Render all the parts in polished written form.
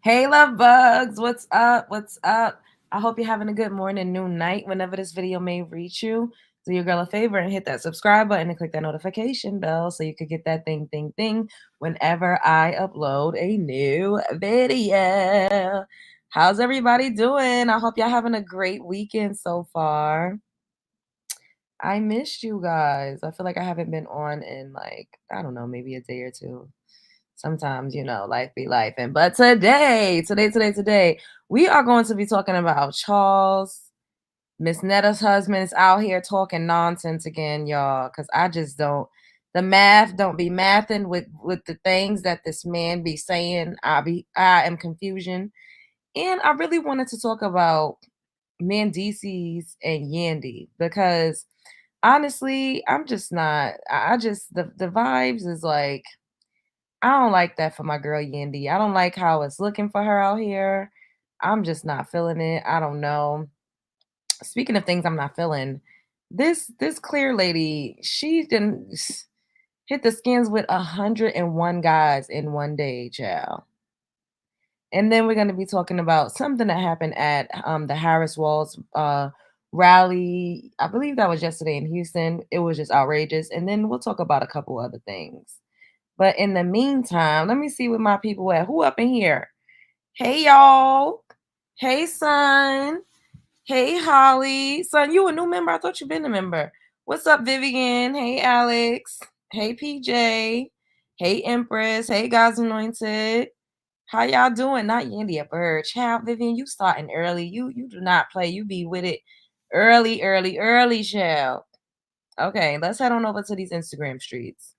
Hey, love bugs. What's up? What's up? I hope you're having a good morning, noon, night, whenever this video may reach you. Do your girl a favor and hit that subscribe button and click that notification bell so you could get that thing whenever I upload a new video. How's everybody doing? I hope y'all having a great weekend so far. I missed you guys. I feel like I haven't been on in I don't know, maybe a day or two. Sometimes, life be life. But today, we are going to be talking about Charles. Miss Netta's husband is out here talking nonsense again, y'all, because I just don't. The math don't be mathing with the things that this man be saying. I am confusion. And I really wanted to talk about Mandeces and Yandy because honestly, I'm just not. I just the vibes is like I don't like that for my girl Yandy. I don't like how it's looking for her out here. I'm just not feeling it. I don't know. Speaking of things I'm not feeling, this clear lady, she didn't hit the skins with 101 guys in one day, child. And then we're going to be talking about something that happened at the Harris Walls rally. I believe that was yesterday in Houston. It was just outrageous. And then we'll talk about a couple other things. But in the meantime, let me see where my people at. Who up in here? Hey, y'all. Hey, son. Hey, Holly. Son, you a new member? I thought you been a member. What's up, Vivian? Hey, Alex. Hey, PJ. Hey, Empress. Hey, God's Anointed. How y'all doing? Not Yandy a bird. Child, Vivian, you starting early. You do not play. You be with it early, child. Okay, let's head on over to these Instagram streets.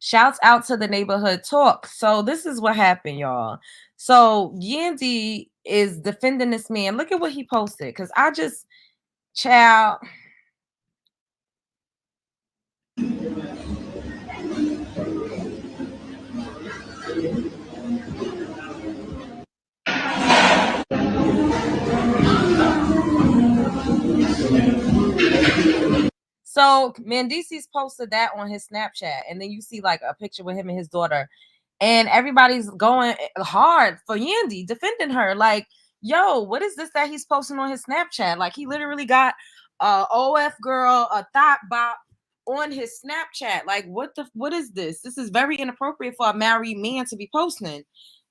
Shouts out to the neighborhood talk. So this is what happened, y'all. So Yandy is defending this man. Look at what he posted. Because I just, child. So Mandeces posted that on his Snapchat. And then you see like a picture with him and his daughter. And everybody's going hard for Yandy, defending her. Like, yo, what is this that he's posting on his Snapchat? Like, he literally got a OF girl, a thought bop on his Snapchat. Like, what is this? This is very inappropriate for a married man to be posting.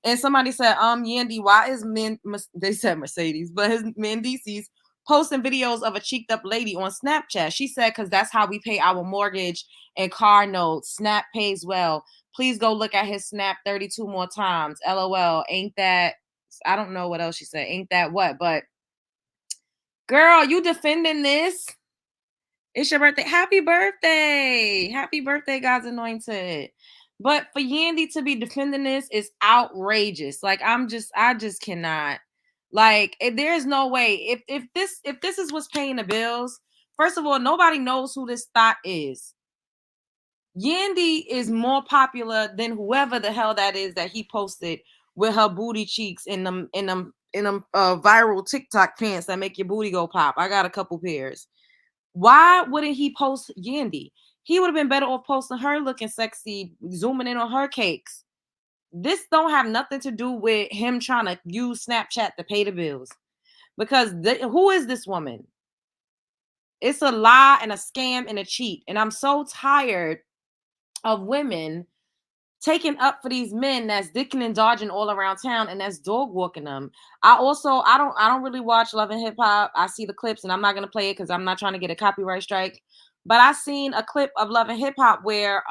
And somebody said, Yandy, why is they said Mercedes, but his Mandeces posting videos of a cheeked up lady on Snapchat. She said, because that's how we pay our mortgage and car notes. Snap pays well. Please go look at his snap 32 more times. LOL. Ain't that, I don't know what else she said. Ain't that what? But girl, you defending this? It's your birthday. Happy birthday. Happy birthday, God's Anointed. But for Yandy to be defending this is outrageous. Like I just cannot. Like there's no way. If this is what's paying the bills, first of all, nobody knows who this thought is. Yandy is more popular than whoever the hell that is that he posted with her booty cheeks in them viral TikTok pants that make your booty go pop. I got a couple pairs. Why wouldn't he post Yandy? He would have been better off posting her looking sexy, zooming in on her cakes. This don't have nothing to do with him trying to use Snapchat to pay the bills. Because who is this woman? It's a lie and a scam and a cheat. And I'm so tired of women taking up for these men that's dicking and dodging all around town and that's dog walking them. I don't really watch Love and Hip Hop. I see the clips and I'm not gonna play it because I'm not trying to get a copyright strike. But I seen a clip of Love and Hip Hop where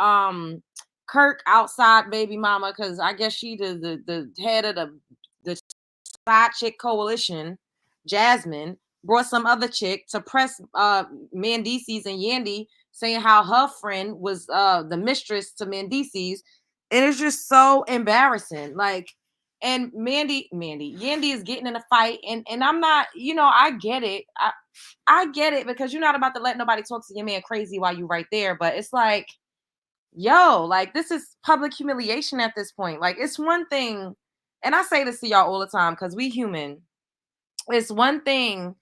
Kirk outside baby mama, because I guess she the head of the side chick coalition, Jasmine, brought some other chick to press Mandeces and Yandy, saying how her friend was the mistress to Mandeces. And it's just so embarrassing. Like, and Yandy is getting in a fight, and I'm not, I get it. I get it because you're not about to let nobody talk to your man crazy while you right there. But it's like, yo, like this is public humiliation at this point. Like, it's one thing, and I say this to y'all all the time because we human. It's one thing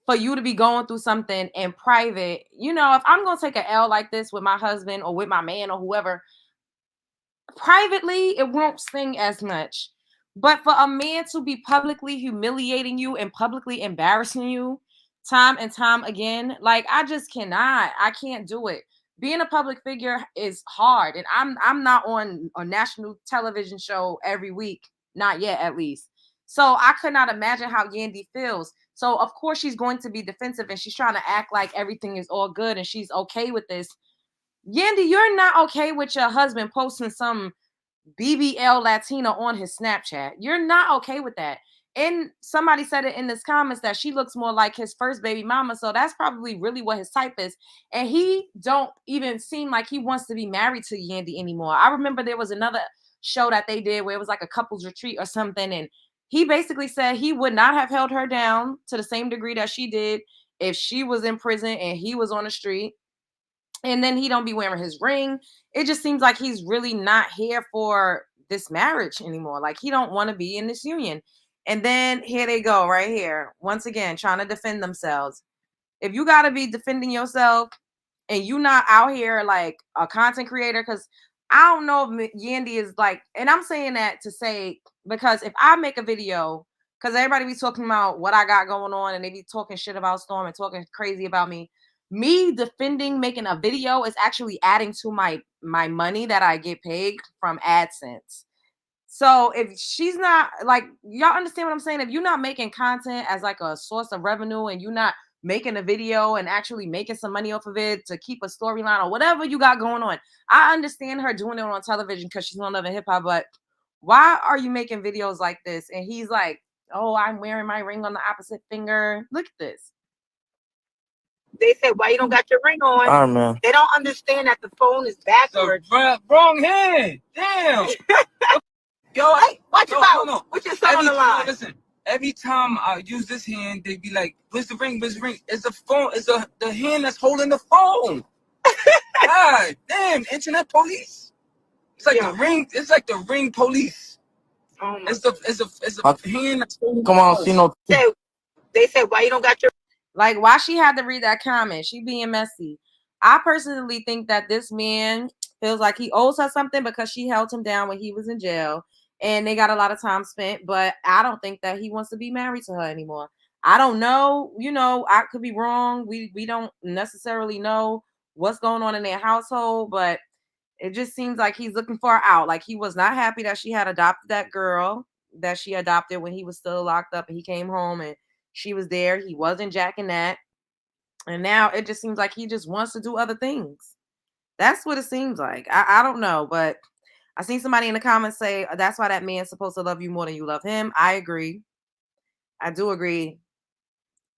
for you to be going through something in private. If I'm gonna take an L like this with my husband or with my man or whoever, privately it won't sting as much. But for a man to be publicly humiliating you and publicly embarrassing you time and time again, like I just cannot. I can't do it. Being a public figure is hard, and I'm not on a national television show every week, not yet at least. So I could not imagine how Yandy feels. So of course she's going to be defensive and she's trying to act like everything is all good and she's okay with this. Yandy, you're not okay with your husband posting some BBL Latina on his Snapchat. You're not okay with that. And somebody said it in this comments that she looks more like his first baby mama. So that's probably really what his type is. And he don't even seem like he wants to be married to Yandy anymore. I remember there was another show that they did where it was like a couples retreat or something. And he basically said he would not have held her down to the same degree that she did if she was in prison and he was on the street, and then he don't be wearing his ring. It just seems like he's really not here for this marriage anymore. Like he don't want to be in this union. And then here they go right here once again trying to defend themselves. If you got to be defending yourself and you not out here like a content creator, because I don't know if Yandy is like, and I'm saying that to say, because if I make a video, because everybody be talking about what I got going on and they be talking shit about Storm and talking crazy about me defending making a video is actually adding to my money that I get paid from AdSense. So if she's not like, y'all understand what I'm saying? If you're not making content as like a source of revenue and you're not making a video and actually making some money off of it to keep a storyline or whatever you got going on, I understand her doing it on television because she's on Love and Hip Hop, but why are you making videos like this? And he's like, oh, I'm wearing my ring on the opposite finger. Look at this. They said, why you don't got your ring on? Man. They don't understand that the phone is backwards. Wrong hand. Damn. Yo, hey, watch your mouth. No. Put your son on the line. Listen, every time I use this hand, they be like, where's the ring? Where's the ring? It's the phone. It's the hand that's holding the phone. God damn, internet police. It's like the ring. It's like the ring police. Oh my it's the hand that's holding the phone. You know. They said, why you don't got your... Like, why she had to read that comment? She being messy. I personally think that this man feels like he owes her something because she held him down when he was in jail and they got a lot of time spent, but I don't think that he wants to be married to her anymore. I don't know. You know, I could be wrong. We don't necessarily know what's going on in their household, but it just seems like he's looking for her out. Like he was not happy that she had adopted that girl that she adopted when he was still locked up and he came home and she was there. He wasn't jacking that. And now it just seems like he just wants to do other things. That's what it seems like. I don't know, but I seen somebody in the comments say that's why that man's supposed to love you more than you love him. I agree. I do agree.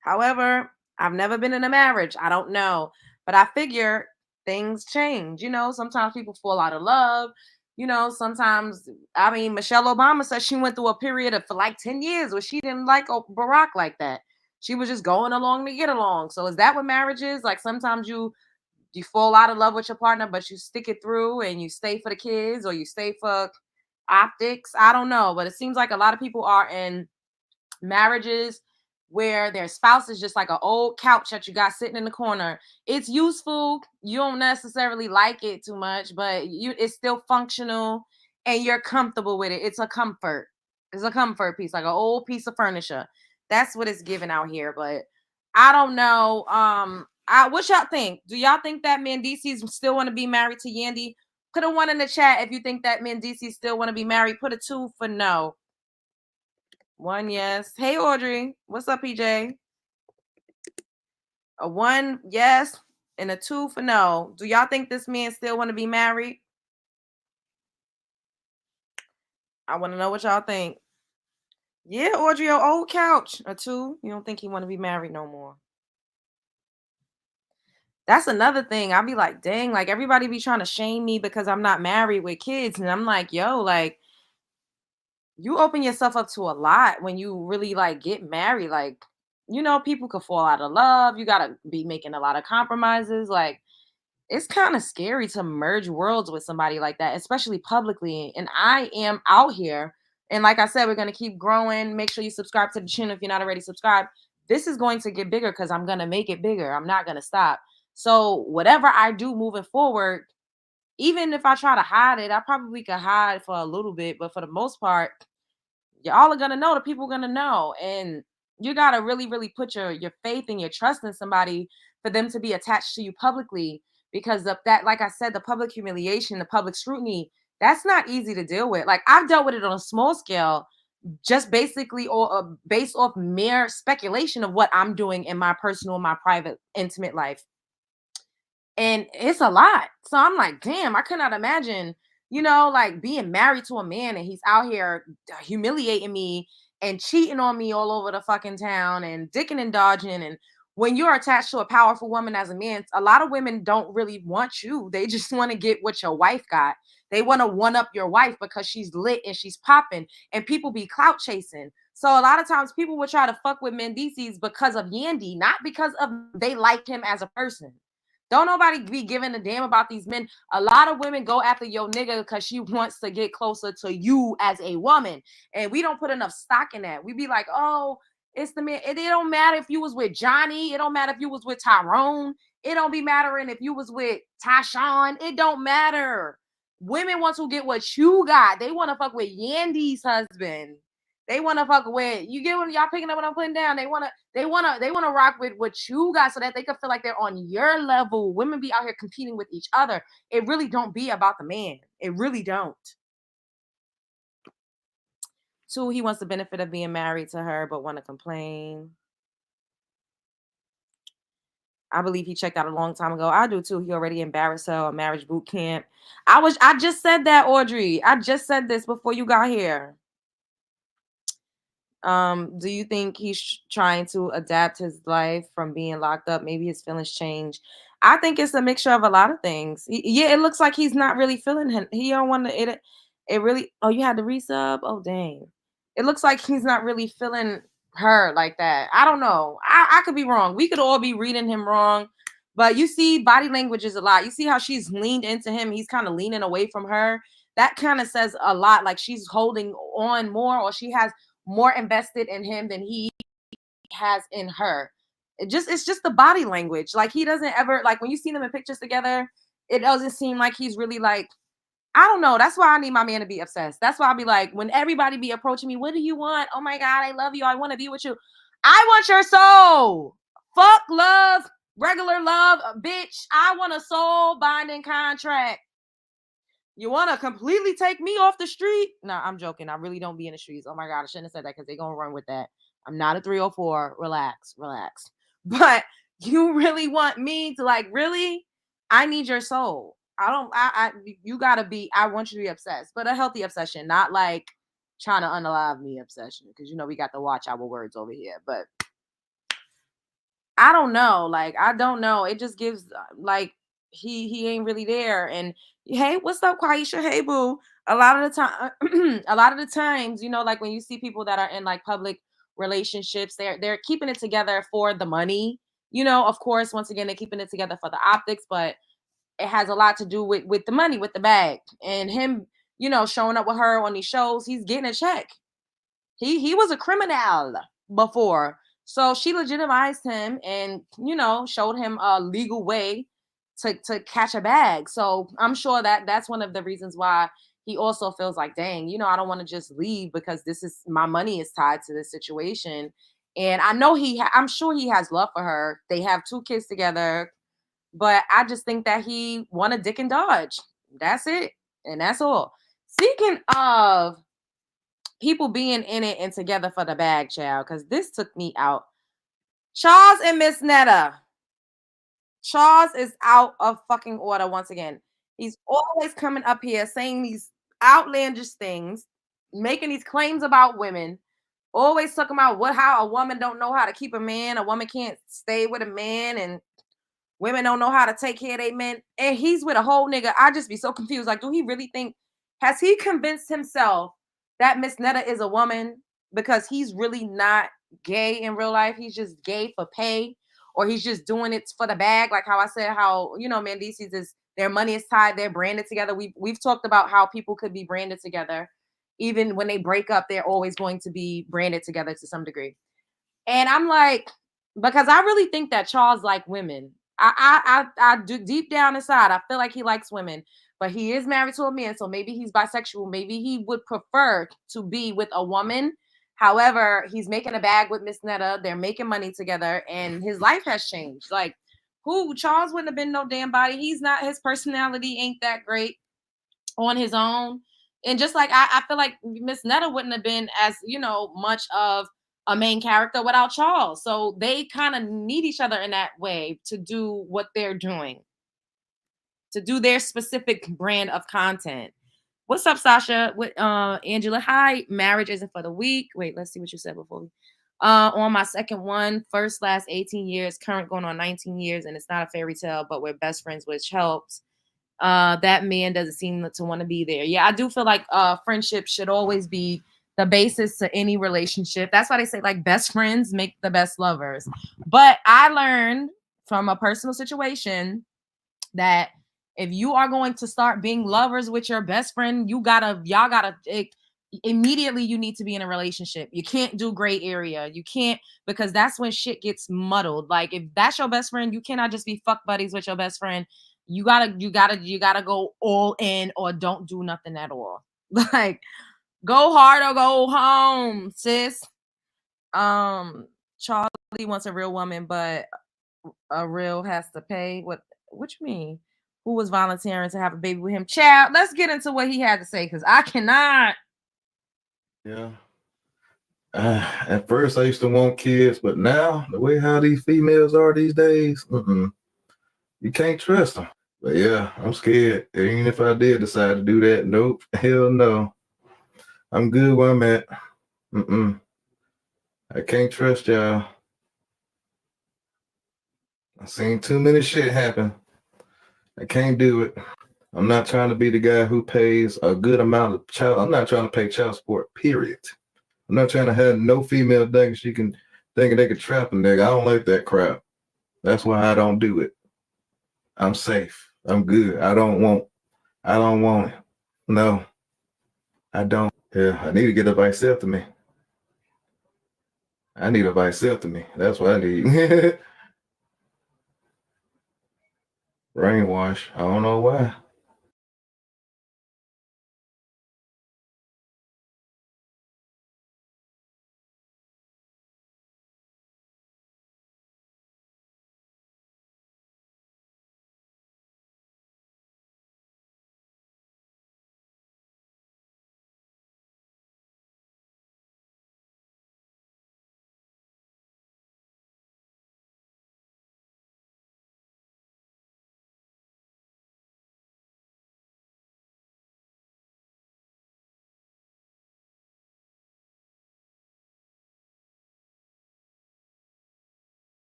However, I've never been in a marriage. I don't know. But I figure things change. You know, sometimes people fall out of love. You know, sometimes, I mean, Michelle Obama said she went through a period of for like 10 years where she didn't like Barack like that. She was just going along to get along. So is that what marriage is? Like sometimes you fall out of love with your partner, but you stick it through and you stay for the kids or you stay for optics. I don't know. But it seems like a lot of people are in marriages where their spouse is just like an old couch that you got sitting in the corner. It's useful. You don't necessarily like it too much, but it's still functional and you're comfortable with it. It's a comfort. It's a comfort piece, like an old piece of furniture. That's what it's giving out here. But I don't know. What y'all think? Do y'all think that Mandeces still want to be married to Yandy? Put a 1 in the chat if you think that Mandeces still want to be married. Put a 2 for no. 1 yes. Hey Audrey, what's up, PJ? A 1 yes and a 2 for no. Do y'all think this man still want to be married? I want to know what y'all think. Yeah, Audrey, your old couch. A 2. You don't think he want to be married no more? That's another thing. I'll be like, dang, like everybody be trying to shame me because I'm not married with kids. And I'm like, yo, like you open yourself up to a lot when you really like get married. Like, you know, people could fall out of love. You gotta be making a lot of compromises. Like, it's kind of scary to merge worlds with somebody like that, especially publicly. And I am out here. And like I said, we're gonna keep growing. Make sure you subscribe to the channel if you're not already subscribed. This is going to get bigger because I'm gonna make it bigger. I'm not gonna stop. So whatever I do moving forward, even if I try to hide it, I probably could hide for a little bit, but for the most part, y'all are gonna know. The people are gonna know, and you gotta really, really put your faith and your trust in somebody for them to be attached to you publicly, because of that, like I said, the public humiliation, the public scrutiny, that's not easy to deal with. Like, I've dealt with it on a small scale, just basically or based off mere speculation of what I'm doing in my personal, my private, intimate life. And it's a lot. So I'm like, damn, I could not imagine, like being married to a man and he's out here humiliating me and cheating on me all over the fucking town and dicking and dodging. And when you're attached to a powerful woman as a man, a lot of women don't really want you. They just want to get what your wife got. They want to one up your wife because she's lit and she's popping, and people be clout chasing. So a lot of times people would try to fuck with Mandeces because of Yandy, not because of they like him as a person. Don't nobody be giving a damn about these men. A lot of women go after your nigga because she wants to get closer to you as a woman. And we don't put enough stock in that. We be like, oh, it's the man. It don't matter if you was with Johnny. It don't matter if you was with Tyrone. It don't be mattering if you was with Tyshawn. It don't matter. Women want to get what you got. They want to fuck with Yandy's husband. They want to fuck with, you get what y'all picking up what I'm putting down. They want to rock with what you got so that they can feel like they're on your level. Women be out here competing with each other. It really don't be about the man. It really don't. 2, he wants the benefit of being married to her, but want to complain. I believe he checked out a long time ago. I do too. He already embarrassed her on marriage boot camp. I just said that, Audrey. I just said this before you got here. Do you think he's trying to adapt his life from being locked up? Maybe his feelings change. I think it's a mixture of a lot of things. Yeah, it looks like he's not really feeling him. He don't want to. It really. Oh, you had the resub. Oh, dang. It looks like he's not really feeling her like that. I don't know. I could be wrong. We could all be reading him wrong. But you see, body language is a lot. You see how she's leaned into him. He's kind of leaning away from her. That kind of says a lot. Like she's holding on more, or she has more invested in him than he has in her. It's just the body language. Like he doesn't ever, like when you see them in pictures together, it doesn't seem like he's really like, I don't know. That's why I need my man to be obsessed. That's why I'll be like, when everybody be approaching me, what do you want? Oh my God, I love you. I want to be with you. I want your soul. Fuck love, regular love, bitch. I want a soul binding contract. You want to completely take me off the street? No, I'm joking. I really don't be in the streets. Oh my God, I shouldn't have said that because they're going to run with that. I'm not a 304. Relax. But you really want me to like, really? I need your soul. You gotta be, I want you to be obsessed, but a healthy obsession, not like trying to unalive me obsession. Because we got to watch our words over here. But I don't know. Like, I don't know. It just gives like he ain't really there. And hey, what's up, Quaisha? Hey, boo. A lot of the time, a lot of the times, like when you see people that are in like public relationships, they're keeping it together for the money. Of course, once again, they're keeping it together for the optics, but it has a lot to do with the money, with the bag, and him, showing up with her on these shows. He's getting a check. He was a criminal before. So she legitimized him and, showed him a legal way to catch a bag. So I'm sure that that's one of the reasons why he also feels like, dang, I don't want to just leave because this is my money is tied to this situation. And I know I'm sure he has love for her. They have 2 kids together, but I just think that he want a dick and dodge. That's it. And that's all. Speaking of people being in it and together for the bag, child, because this took me out. Charles and Miss Netta. Charles is out of fucking order once again. He's always coming up here saying these outlandish things, making these claims about women, always talking about how a woman don't know how to keep a man, a woman can't stay with a man, and women don't know how to take care of their men. And he's with a whole nigga. I just be so confused. Like, do he really think, has he convinced himself that Miss Netta is a woman because he's really not gay in real life? He's just gay for pay, or he's just doing it for the bag. Like how I said, how, Mandeces is, their money is tied, they're branded together. We've talked about how people could be branded together. Even when they break up, they're always going to be branded together to some degree. And I'm like, because I really think that Charles like women. I do deep down inside, I feel like he likes women, but he is married to a man, so maybe he's bisexual. Maybe he would prefer to be with a woman. However, he's making a bag with Miss Netta. They're making money together, and his life has changed. Like, Charles wouldn't have been no damn body. He's not. His personality ain't that great on his own. And just like I feel like Miss Netta wouldn't have been as, much of a main character without Charles. So they kind of need each other in that way to do what they're doing, to do their specific brand of content. What's up, Sasha? With Angela? Hi, marriage isn't for the weak. Wait, let's see what you said before. On my second one, first last 18 years, current going on 19 years, and it's not a fairy tale, but we're best friends, which helps. That man doesn't seem to want to be there. Yeah, I do feel like friendship should always be the basis to any relationship. That's why they say like best friends make the best lovers. But I learned from a personal situation that if you are going to start being lovers with your best friend, y'all gotta immediately you need to be in a relationship. You can't do gray area. You can't, because that's when shit gets muddled. Like if that's your best friend, you cannot just be fuck buddies with your best friend. You gotta go all in or don't do nothing at all. Like go hard or go home, sis. Charlie wants a real woman, but a real has to pay. What you mean? Who was volunteering to have a baby with him? Child, let's get into what he had to say, because I cannot. Yeah. At first, I used to want kids, but now the way how these females are these days, you can't trust them. But yeah, I'm scared. Even if I did decide to do that, nope, hell no. I'm good where I'm at. I can't trust y'all. I've seen too many shit happen. I can't do it. I'm not trying to be the guy who pays a good amount of child. I'm not trying to pay child support, period. I'm not trying to have no female thinking she can thinking they can trap a nigga. I don't like that crap. That's why I don't do it. I'm safe. I'm good. I don't want it. No, I don't. Yeah, I need to get a vasectomy. I need a vasectomy. That's what I need. Brainwash. I don't know why.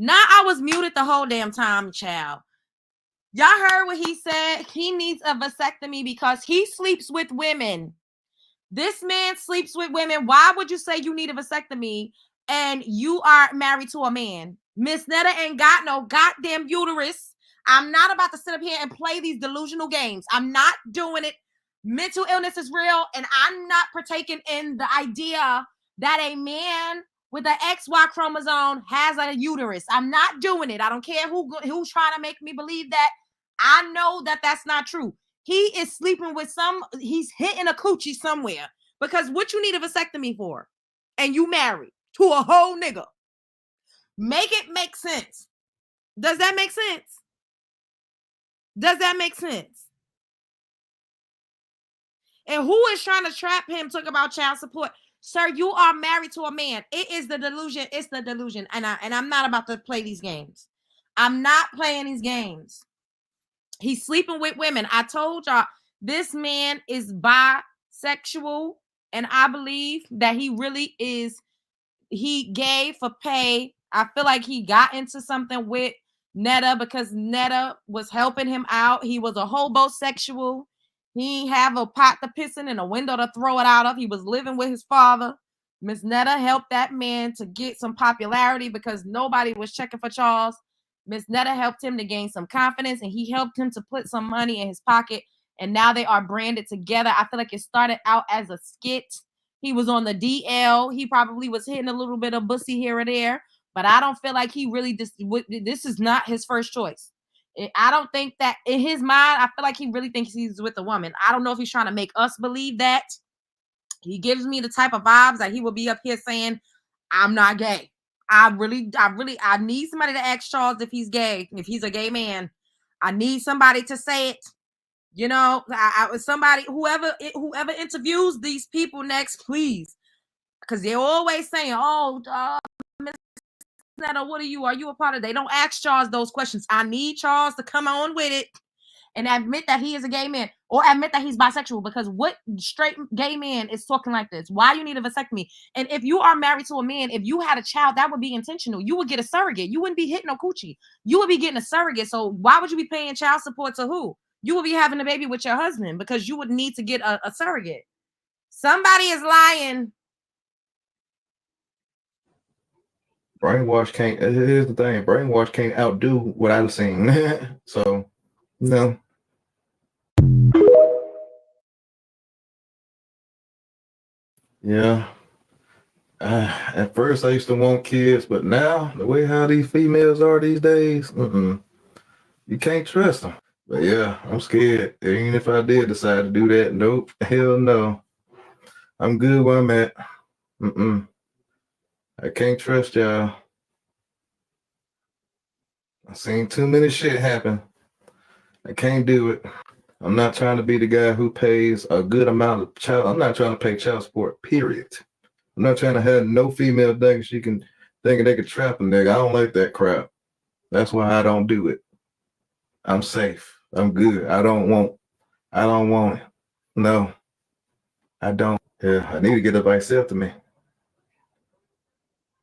Now I was muted the whole damn time, child. Y'all heard what he said? He needs a vasectomy because he sleeps with women. This man sleeps with women. Why would you say you need a vasectomy and you are married to a man? Miss Netta ain't got no goddamn uterus. I'm not about to sit up here and play these delusional games. I'm not doing it. Mental illness is real, and I'm not partaking in the idea that a man with an XY chromosome has a uterus. I'm not doing it. I don't care who's trying to make me believe that. I know that that's not true. He is sleeping with he's hitting a coochie somewhere, because what you need a vasectomy for? And you married to a whole nigga. Make it make sense. Does that make sense? Does that make sense? And who is trying to trap him? Talk about child support. Sir, you are married to a man. It is the delusion. It's the delusion. And I'm not about to play these games. I'm not playing these games. He's sleeping with women. I told y'all, this man is bisexual. And I believe that he really is. He gay for pay. I feel like he got into something with Netta because Netta was helping him out. He was a hobosexual. He have a pot to piss in and a window to throw it out of. He was living with his father. Miss Netta helped that man to get some popularity because nobody was checking for Charles. Miss Netta helped him to gain some confidence, and he helped him to put some money in his pocket. And now they are branded together. I feel like it started out as a skit. He was on the DL. He probably was hitting a little bit of bussy here or there, but I don't feel like he really this is not his first choice. I don't think that in his mind, I feel like he really thinks he's with a woman. I don't know if he's trying to make us believe that. He gives me the type of vibes that he will be up here saying, I'm not gay. I need somebody to ask Charles if he's gay, if he's a gay man. I need somebody to say it. You know, somebody, whoever interviews these people next, please. Because they're always saying, oh, Miss Netta, what are you? Are you a part of? They don't ask Charles those questions. I need Charles to come on with it and admit that he is a gay man, or admit that he's bisexual, because what straight gay man is talking like this? Why you need a vasectomy? And if you are married to a man, if you had a child, that would be intentional. You would get a surrogate. You wouldn't be hitting no coochie. You would be getting a surrogate. So why would you be paying child support to who? You would be having a baby with your husband because you would need to get a surrogate. Somebody is lying. Brainwash can't. Here's the thing: brainwash can't outdo what I've seen. So, no. Yeah. At first, I used to want kids, but now the way how these females are these days, you can't trust them. But yeah, I'm scared. Even if I did decide to do that, nope, hell no. I'm good where I'm at. I can't trust y'all. I've seen too many shit happen. I can't do it. I'm not trying to be the guy who pays a good amount of child. I'm not trying to pay child support, period. I'm not trying to have no female thinking she can thinking they could trap a nigga. I don't like that crap. That's why I don't do it. I'm safe. I'm good. I don't want it. No, I don't. Yeah, I need to get a vasectomy.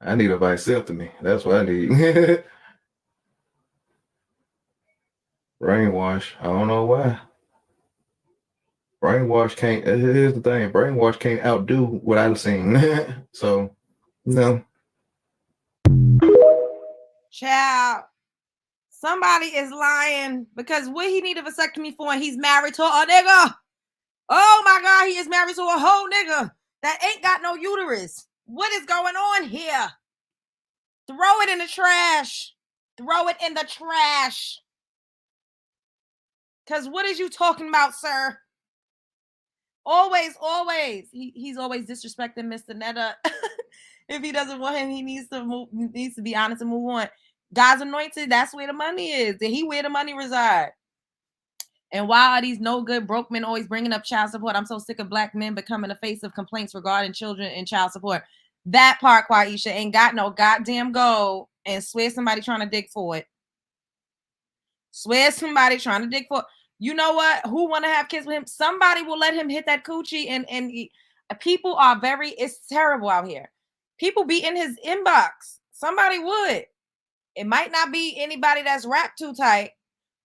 I need a vasectomy. That's what I need. Brainwash. I don't know why. Brainwash can't. Here's the thing: brainwash can't outdo what I've seen. So, no. Child, somebody is lying, because what he need a vasectomy for, and he's married to a nigga. Oh my God, he is married to a whole nigga that ain't got no uterus. What is going on here? Throw it in the trash. Throw it in the trash. Because what is you talking about, sir? Always. He's always disrespecting Mr. Netta. If he doesn't want him, he needs to be honest and move on. God's anointed, that's where the money is. And he where the money reside. And why are these no good broke men always bringing up child support? I'm so sick of black men becoming the face of complaints regarding children and child support. That part, Quaisha, ain't got no goddamn goal, and swear somebody trying to dig for it. Swear somebody trying to dig for it. You know what? Who want to have kids with him? Somebody will let him hit that coochie, and people are it's terrible out here. People be in his inbox. Somebody would. It might not be anybody that's wrapped too tight,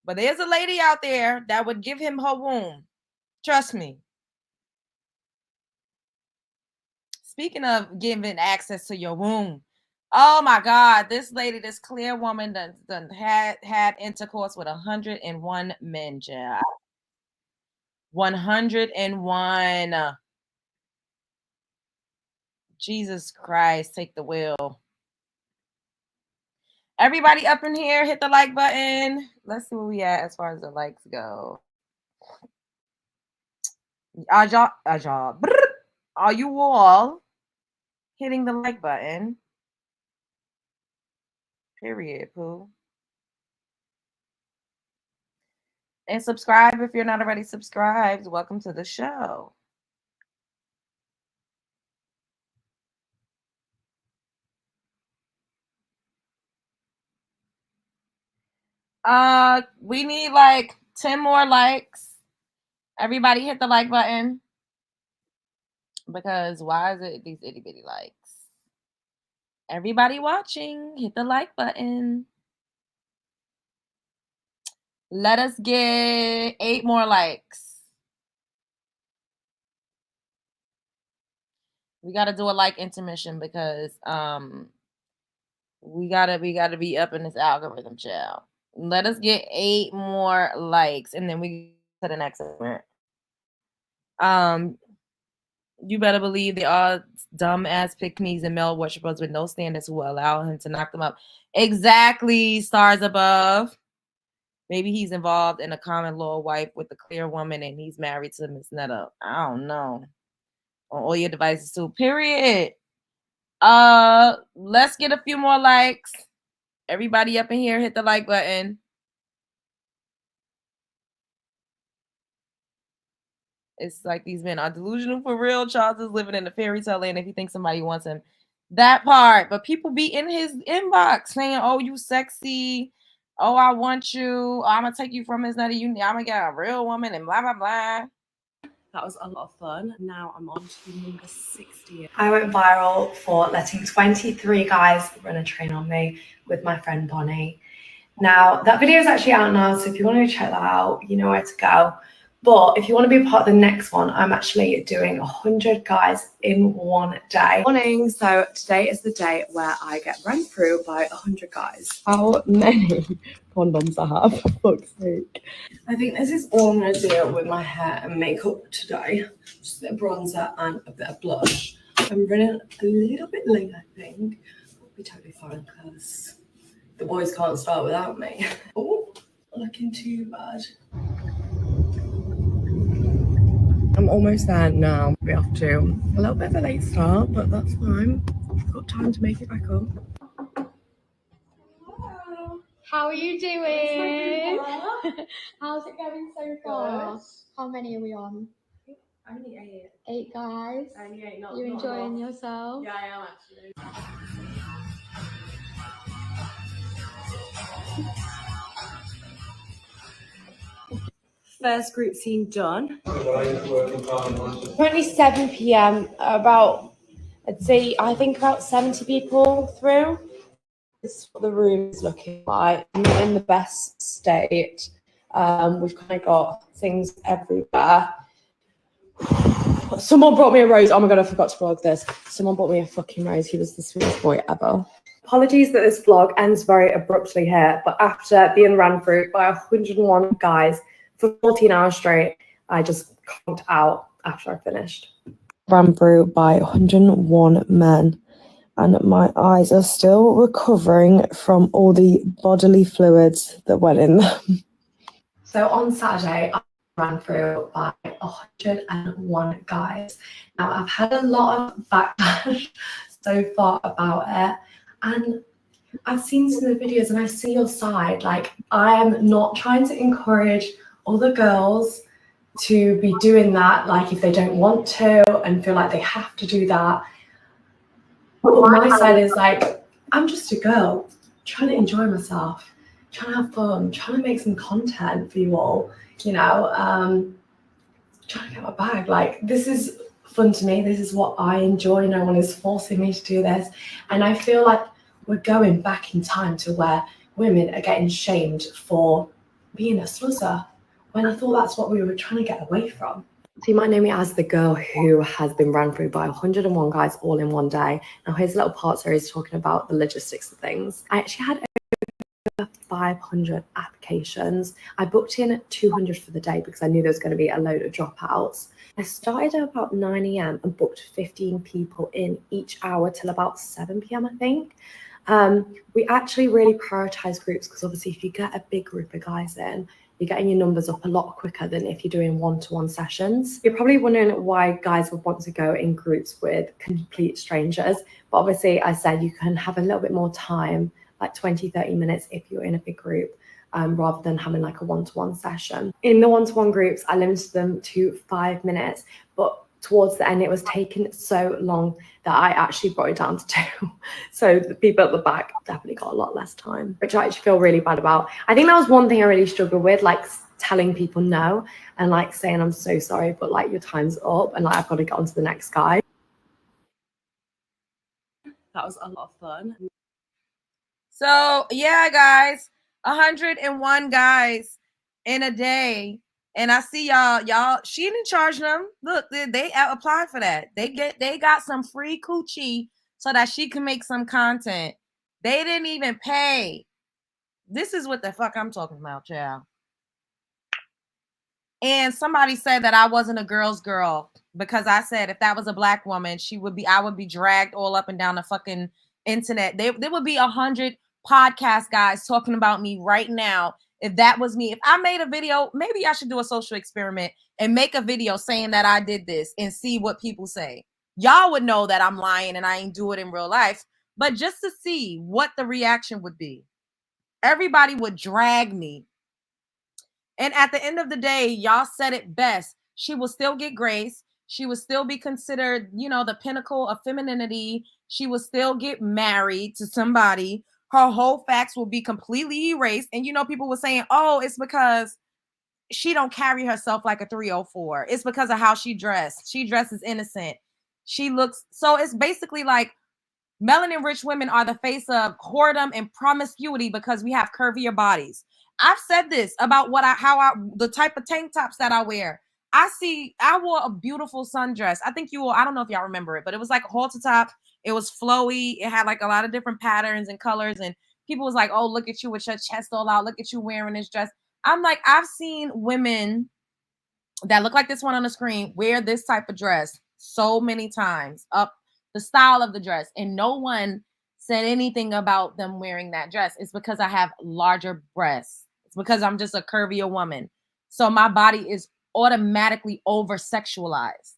but there's a lady out there that would give him her womb. Trust me. Speaking of giving access to your womb, oh my God, this lady, this clear woman done had intercourse with 101 men, child. 101. Jesus Christ, take the wheel. Everybody up in here, hit the like button. Let's see where we at as far as the likes go. Are you all hitting the like button? Period, poo. And subscribe if you're not already subscribed. Welcome to the show. We need like 10 more likes. Everybody hit the like button. Because why is it these itty bitty likes? Everybody watching, hit the like button. Let us get 8 more likes. We gotta do a like intermission because we gotta be up in this algorithm, child. Let us get 8 more likes, and then we go to the next segment. You better believe they are dumb ass pick-me's and male worshippers with no standards who will allow him to knock them up. Exactly, stars above. Maybe he's involved in a common law wife with a clear woman and he's married to Miss Netta. I don't know. On all your devices too. Period. Let's get a few more likes. Everybody up in here, hit the like button. It's like these men are delusional for real. Charles is living in a fairy tale land if he thinks somebody wants him. That part. But people be in his inbox saying, oh, you sexy. Oh, I want you. Oh, I'm going to take you from his nutty. I'm going to get a real woman and blah, blah, blah. That was a lot of fun. Now I'm on to number 60. I went viral for letting 23 guys run a train on me with my friend Bonnie. Now, that video is actually out now, so if you want to check that out, you know where to go. But if you want to be a part of the next one, I'm actually doing 100 guys in one day. Morning. So today is the day where I get run through by 100 guys. How many condoms I have, for fuck's sake. I think this is all I'm going to do with my hair and makeup today. Just a bit of bronzer and a bit of blush. I'm running a little bit late, I think. I'll be totally fine because the boys can't start without me. Oh, looking too bad. I'm almost there now. We have to a little bit of a late start, but that's fine. I've got time to make it back up. Hello. How are you doing? How's it going so far? Good. How many are we on? Only 8. 8 guys. Only 8. You enjoying yourself? Yeah, I am actually. First group scene done. Currently 7 p.m. About, I think about 70 people through. This is what the room is looking like. Not in the best state. We've kind of got things everywhere. Someone brought me a rose. Oh my god, I forgot to vlog this. Someone brought me a fucking rose. He was the sweetest boy ever. Apologies that this vlog ends very abruptly here, but after being ran through by 101 guys for 14 hours straight, I just conked out after I finished. Ran through by 101 men, and my eyes are still recovering from all the bodily fluids that went in them. So on Saturday, I ran through by 101 guys. Now, I've had a lot of backlash so far about it, and I've seen some of the videos and I see your side. Like, I am not trying to encourage other girls to be doing that, like if they don't want to and feel like they have to do that. But my side is like, I'm just a girl trying to enjoy myself, trying to have fun, trying to make some content for you all, you know, trying to get my bag. Like, this is fun to me. This is what I enjoy. No one is forcing me to do this. And I feel like we're going back in time to where women are getting shamed for being a sluzzer, when I thought that's what we were trying to get away from. So you might know me as the girl who has been run through by 101 guys all in one day. Now here's a little part series talking about the logistics of things. I actually had over 500 applications. I booked in 200 for the day because I knew there was going to be a load of dropouts. I started at about 9 a.m. and booked 15 people in each hour till about 7 p.m. I think. We actually really prioritize groups because obviously if you get a big group of guys in, you're getting your numbers up a lot quicker than if you're doing one-to-one sessions. You're probably wondering why guys would want to go in groups with complete strangers. But obviously, I said you can have a little bit more time, like 20, 30 minutes if you're in a big group, rather than having like a one-to-one session. In the one-to-one groups, I limited them to 5 minutes, but towards the end, it was taking so long that I actually brought it down to 2. So the people at the back definitely got a lot less time, which I actually feel really bad about. I think that was one thing I really struggled with, like telling people no and like saying, I'm so sorry, but like your time's up and like I've got to get on to the next guy. That was a lot of fun. So yeah, guys, 101 guys in a day. And I see y'all, she didn't charge them. Look, they applied for that. They got some free coochie so that she can make some content. They didn't even pay. This is what the fuck I'm talking about, child. And somebody said that I wasn't a girl's girl because I said if that was a black woman, I would be dragged all up and down the fucking internet. There would be 100 podcast guys talking about me right now if that was me. If I made a video, maybe I should do a social experiment and make a video saying that I did this and see what people say. Y'all would know that I'm lying and I ain't do it in real life, but just to see what the reaction would be. Everybody would drag me. And at the end of the day, y'all said it best. She will still get grace. She will still be considered, you know, the pinnacle of femininity. She will still get married to somebody. Her whole facts will be completely erased. And, you know, people were saying, oh, it's because she don't carry herself like a 304. It's because of how she dressed. She dresses innocent. She looks, so it's basically like melanin rich women are the face of whoredom and promiscuity because we have curvier bodies. I've said this about the type of tank tops that I wear. I wore a beautiful sundress. I think I don't know if y'all remember it, but it was like a halter top. It was flowy. It had like a lot of different patterns and colors. And people was like, oh, look at you with your chest all out. Look at you wearing this dress. I'm like, I've seen women that look like this one on the screen wear this type of dress so many times, up the style of the dress, and no one said anything about them wearing that dress. It's because I have larger breasts. It's because I'm just a curvier woman. So my body is automatically over sexualized.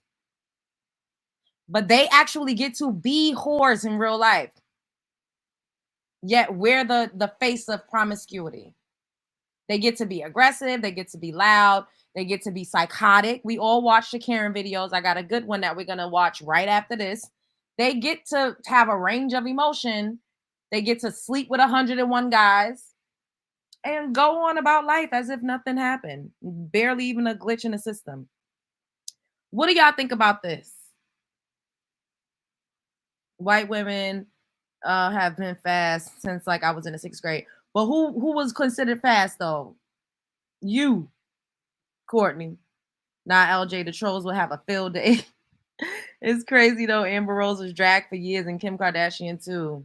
But they actually get to be whores in real life. Yet we're the face of promiscuity. They get to be aggressive. They get to be loud. They get to be psychotic. We all watch the Karen videos. I got a good one that we're going to watch right after this. They get to have a range of emotion. They get to sleep with 101 guys and go on about life as if nothing happened. Barely even a glitch in the system. What do y'all think about this? White women have been fast since like I was in the 6th grade. But who was considered fast though? You, Courtney. Not LJ. The trolls will have a field day. It's crazy though. Amber Rose was dragged for years and Kim Kardashian too.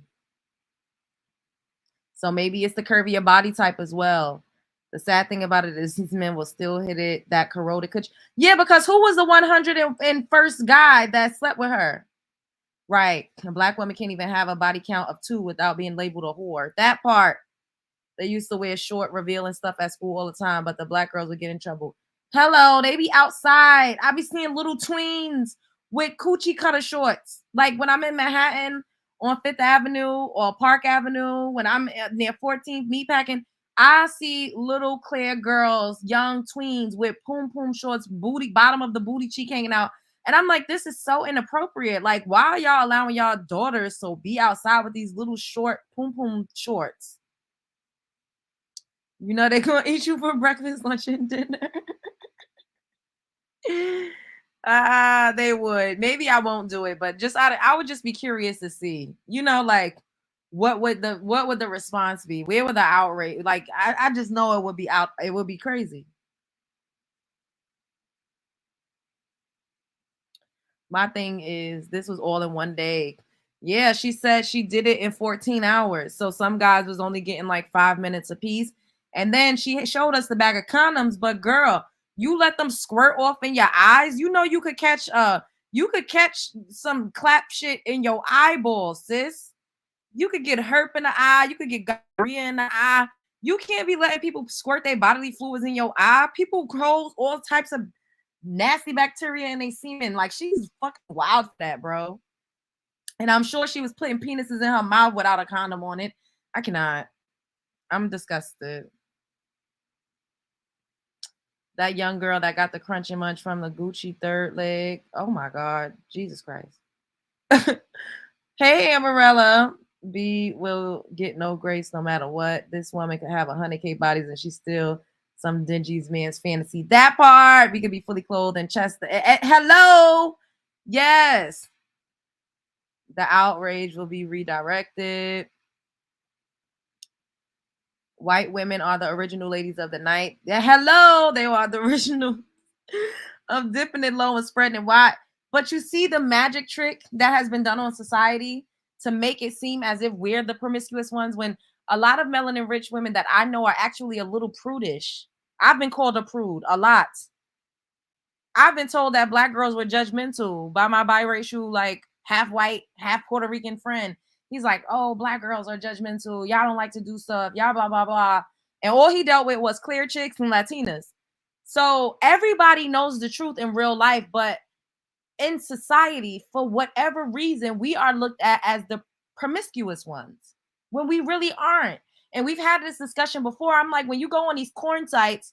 So maybe it's the curvier body type as well. The sad thing about it is these men will still hit it, that corroded. Yeah, because who was the 101st guy that slept with her? Right. A black woman can't even have a body count of 2 without being labeled a whore. That part. They used to wear short, revealing stuff at school all the time, but the black girls would get in trouble. Hello, they be outside. I be seeing little tweens with coochie cutter shorts. Like when I'm in Manhattan on 5th Avenue or Park Avenue, when I'm near 14th meatpacking, I see little clear girls, young tweens with poom poom shorts, booty, bottom of the booty cheek hanging out. And I'm like, this is so inappropriate. Like, why are y'all allowing y'all daughters to be outside with these little short poom poom shorts? You know they're gonna eat you for breakfast, lunch, and dinner. They would. Maybe I won't do it, but I would just be curious to see. You know, like what would the response be? Where would the outrage? Like I just know it would be out. It would be crazy. My thing is, this was all in one day. Yeah, she said she did it in 14 hours. So some guys was only getting like 5 minutes apiece. And then she showed us the bag of condoms. But girl, you let them squirt off in your eyes. You know you could catch some clap shit in your eyeballs, sis. You could get herp in the eye. You could get gonorrhea in the eye. You can't be letting people squirt their bodily fluids in your eye. People grow all types of nasty bacteria in their semen. Like, she's fucking wild for that, bro. And I'm sure she was putting penises in her mouth without a condom on it. I cannot. I'm disgusted. That young girl that got the crunch and munch from the Gucci third leg. Oh my God. Jesus Christ. Hey, Amarella. B will get no grace no matter what. This woman could have 100K bodies and she's still some dingy man's fantasy. That part. We could be fully clothed and chest. Hello. Yes. The outrage will be redirected. White women are the original ladies of the night. Yeah, hello. They are the original of dipping it low and spreading it wide. But you see the magic trick that has been done on society to make it seem as if we're the promiscuous ones, when a lot of melanin rich women that I know are actually a little prudish. I've been called a prude a lot. I've been told that black girls were judgmental by my biracial, like half white, half Puerto Rican friend. He's like, oh, black girls are judgmental. Y'all don't like to do stuff. Y'all blah, blah, blah. And all he dealt with was clear chicks and Latinas. So everybody knows the truth in real life, but in society, for whatever reason, we are looked at as the promiscuous ones when we really aren't. And we've had this discussion before. I'm like, when you go on these porn sites,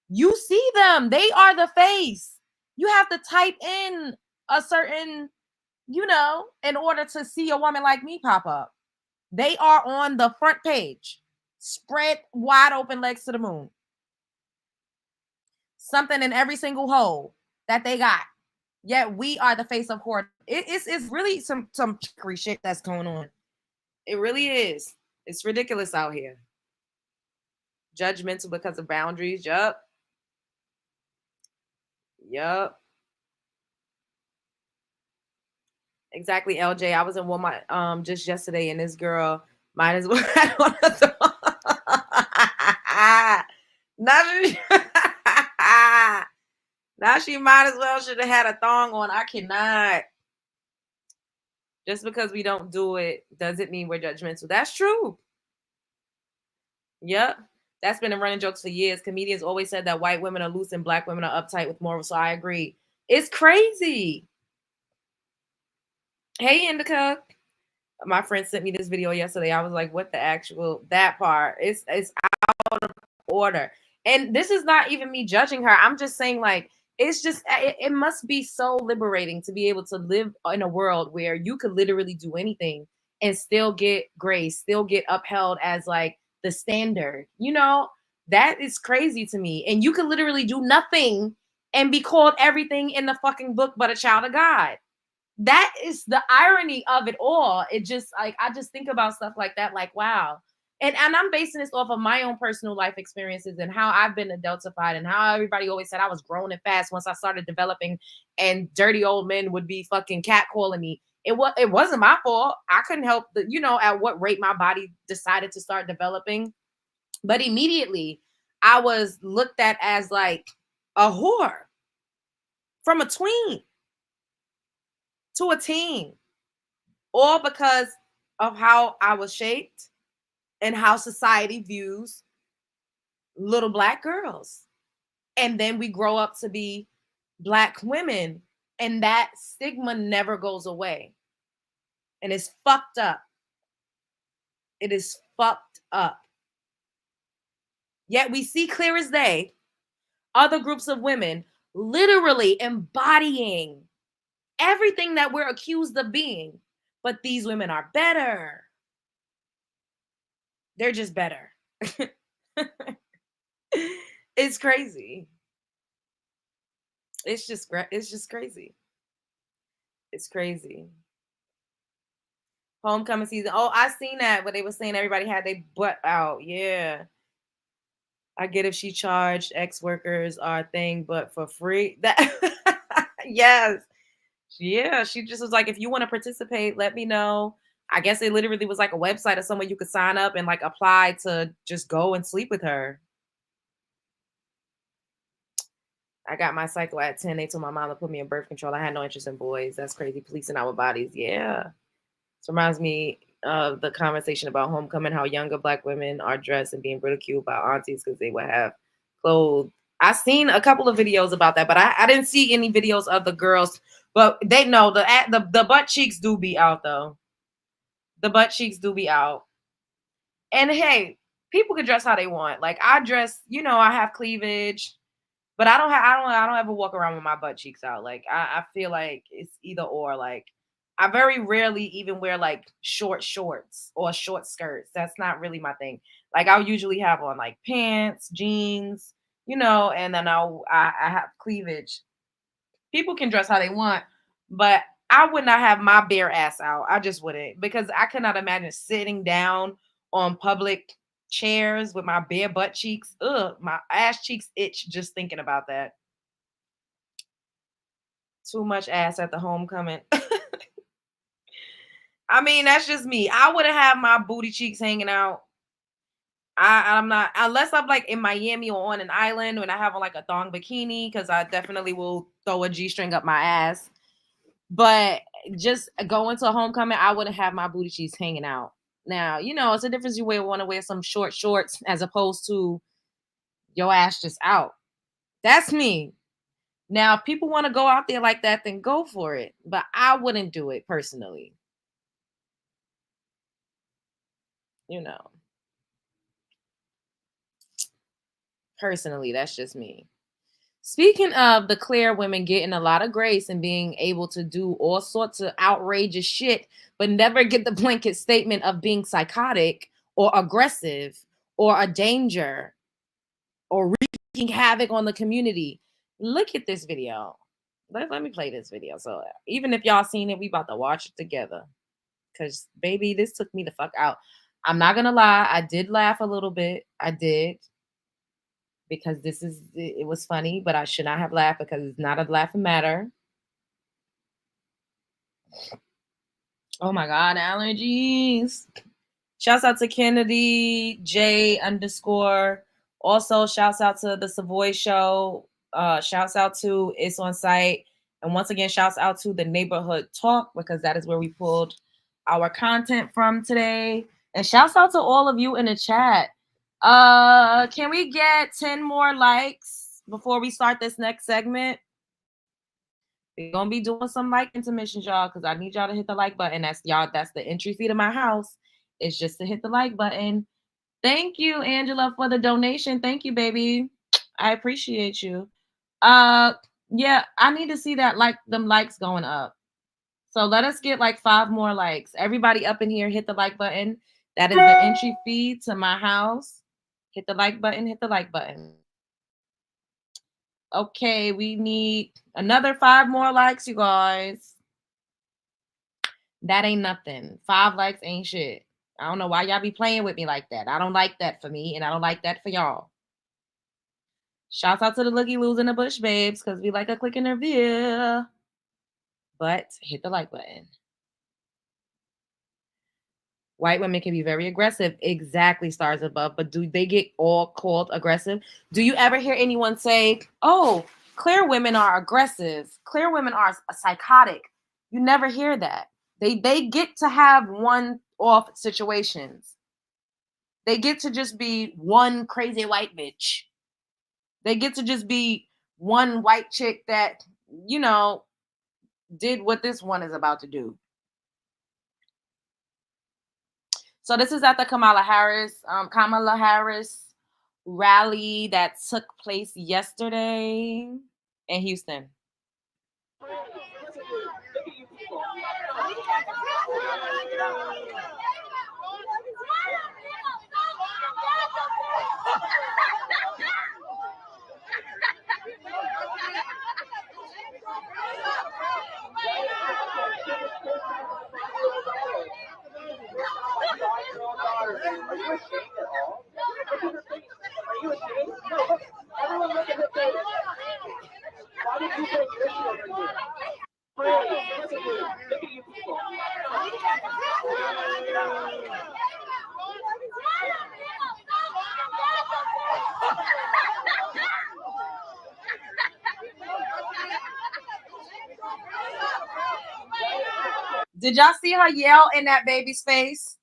you see them. They are the face. You have to type in a certain, in order to see a woman like me pop up. They are on the front page, spread wide open, legs to the moon. Something in every single hole that they got. Yet we are the face of horror. It's really some trickery shit that's going on. It really is. It's ridiculous out here. Judgmental because of boundaries. Yup. Exactly, LJ. I was in Walmart just yesterday, and this girl might as well had on a thong. Now she might as well should have had a thong on. I cannot. Just because we don't do it doesn't mean we're judgmental. That's true. Yep. That's been a running joke for years. Comedians always said that white women are loose and black women are uptight with morals. So I agree. It's crazy. Hey, Indica. My friend sent me this video yesterday. I was like, what the actual, that part? It's out of order. And this is not even me judging her. I'm just saying, like, it's just, it must be so liberating to be able to live in a world where you could literally do anything and still get grace, still get upheld as like the standard. That is crazy to me. And you could literally do nothing and be called everything in the fucking book but a child of God. That is the irony of it all. It just, like, I just think about stuff like that, like, wow. And I'm basing this off of my own personal life experiences and how I've been adultified and how everybody always said I was grown and fast once I started developing, and dirty old men would be fucking catcalling me. It wasn't my fault. I couldn't help at what rate my body decided to start developing. But immediately I was looked at as like a whore from a tween to a teen, all because of how I was shaped and how society views little black girls. And then we grow up to be black women, and that stigma never goes away. And it's fucked up. It is fucked up. Yet we see clear as day other groups of women literally embodying everything that we're accused of being. But these women are better. They're just better. It's crazy. It's just crazy. It's crazy. Homecoming season. Oh, I seen that where they were saying everybody had their butt out. Yeah. I get if she charged ex-workers are a thing, but for free. That yes. Yeah. She just was like, if you want to participate, let me know. I guess it literally was like a website or somewhere you could sign up and like apply to just go and sleep with her. I got my cycle at 10. They told my mom to put me in birth control. I had no interest in boys. That's crazy. Policing our bodies. Yeah. This reminds me of the conversation about homecoming, how younger black women are dressed and being ridiculed by aunties because they would have clothes. I seen a couple of videos about that, but I didn't see any videos of the girls. But they know the butt cheeks do be out though. The butt cheeks do be out. And hey, people can dress how they want. Like I dress, I have cleavage. But I don't ever walk around with my butt cheeks out. Like I feel like it's either or. Like I very rarely even wear like short shorts or short skirts. That's not really my thing. Like I'll usually have on like pants, jeans, and then I have cleavage. People can dress how they want, but I would not have my bare ass out. I just wouldn't, because I cannot imagine sitting down on public chairs with my bare butt cheeks. Ugh, my ass cheeks itch just thinking about that. Too much ass at the homecoming. I mean, that's just me. I wouldn't have my booty cheeks hanging out. I'm not, unless I'm like in Miami or on an island when I have on like a thong bikini, because I definitely will throw a G-string up my ass. But just going to a homecoming, I wouldn't have my booty cheeks hanging out. Now, you know, it's a difference. You want to wear some short shorts as opposed to your ass just out. That's me. Now, if people want to go out there like that, then go for it. But I wouldn't do it personally. You know. Personally, that's just me. Speaking of the clear women getting a lot of grace and being able to do all sorts of outrageous shit, but never get the blanket statement of being psychotic or aggressive or a danger or wreaking havoc on the community. Look at this video. Let me play this video. So even if y'all seen it, we about to watch it together. Because, baby, this took me the fuck out. I'm not going to lie. I did laugh a little bit. I did. Because it was funny, but I should not have laughed because it's not a laughing matter. Oh my God, allergies. Shouts out to Kennedy J _ Also, shouts out to the Savoy Show. Shouts out to It's On Site. And once again, shouts out to the Neighborhood Talk, because that is where we pulled our content from today. And shouts out to all of you in the chat. Can we get 10 more likes before we start this next segment? We're gonna be doing some like intermissions, y'all, because I need y'all to hit the like button. That's the entry fee to my house. It's just to hit the like button. Thank you, Angela, for the donation. Thank you, baby. I appreciate you. Yeah, I need to see that them likes going up. So let us get like 5 more likes. Everybody up in here, hit the like button. That is the entry fee to my house. Hit the like button, hit the like button. Okay, we need another 5 more likes, you guys. That ain't nothing. 5 likes ain't shit. I don't know why y'all be playing with me like that. I don't like that for me, and I don't like that for y'all. Shouts out to the Looky Loos and the Bush Babes, because we like a click interview. But hit the like button. White women can be very aggressive. Exactly, Stars Above. But do they get all called aggressive? Do you ever hear anyone say, oh, clear women are aggressive. Clear women are psychotic. You never hear that. They get to have one-off situations. They get to just be one crazy white bitch. They get to just be one white chick that, you know, did what this one is about to do. So this is at the Kamala Harris rally that took place yesterday in Houston. Did y'all see her yell in that baby's face?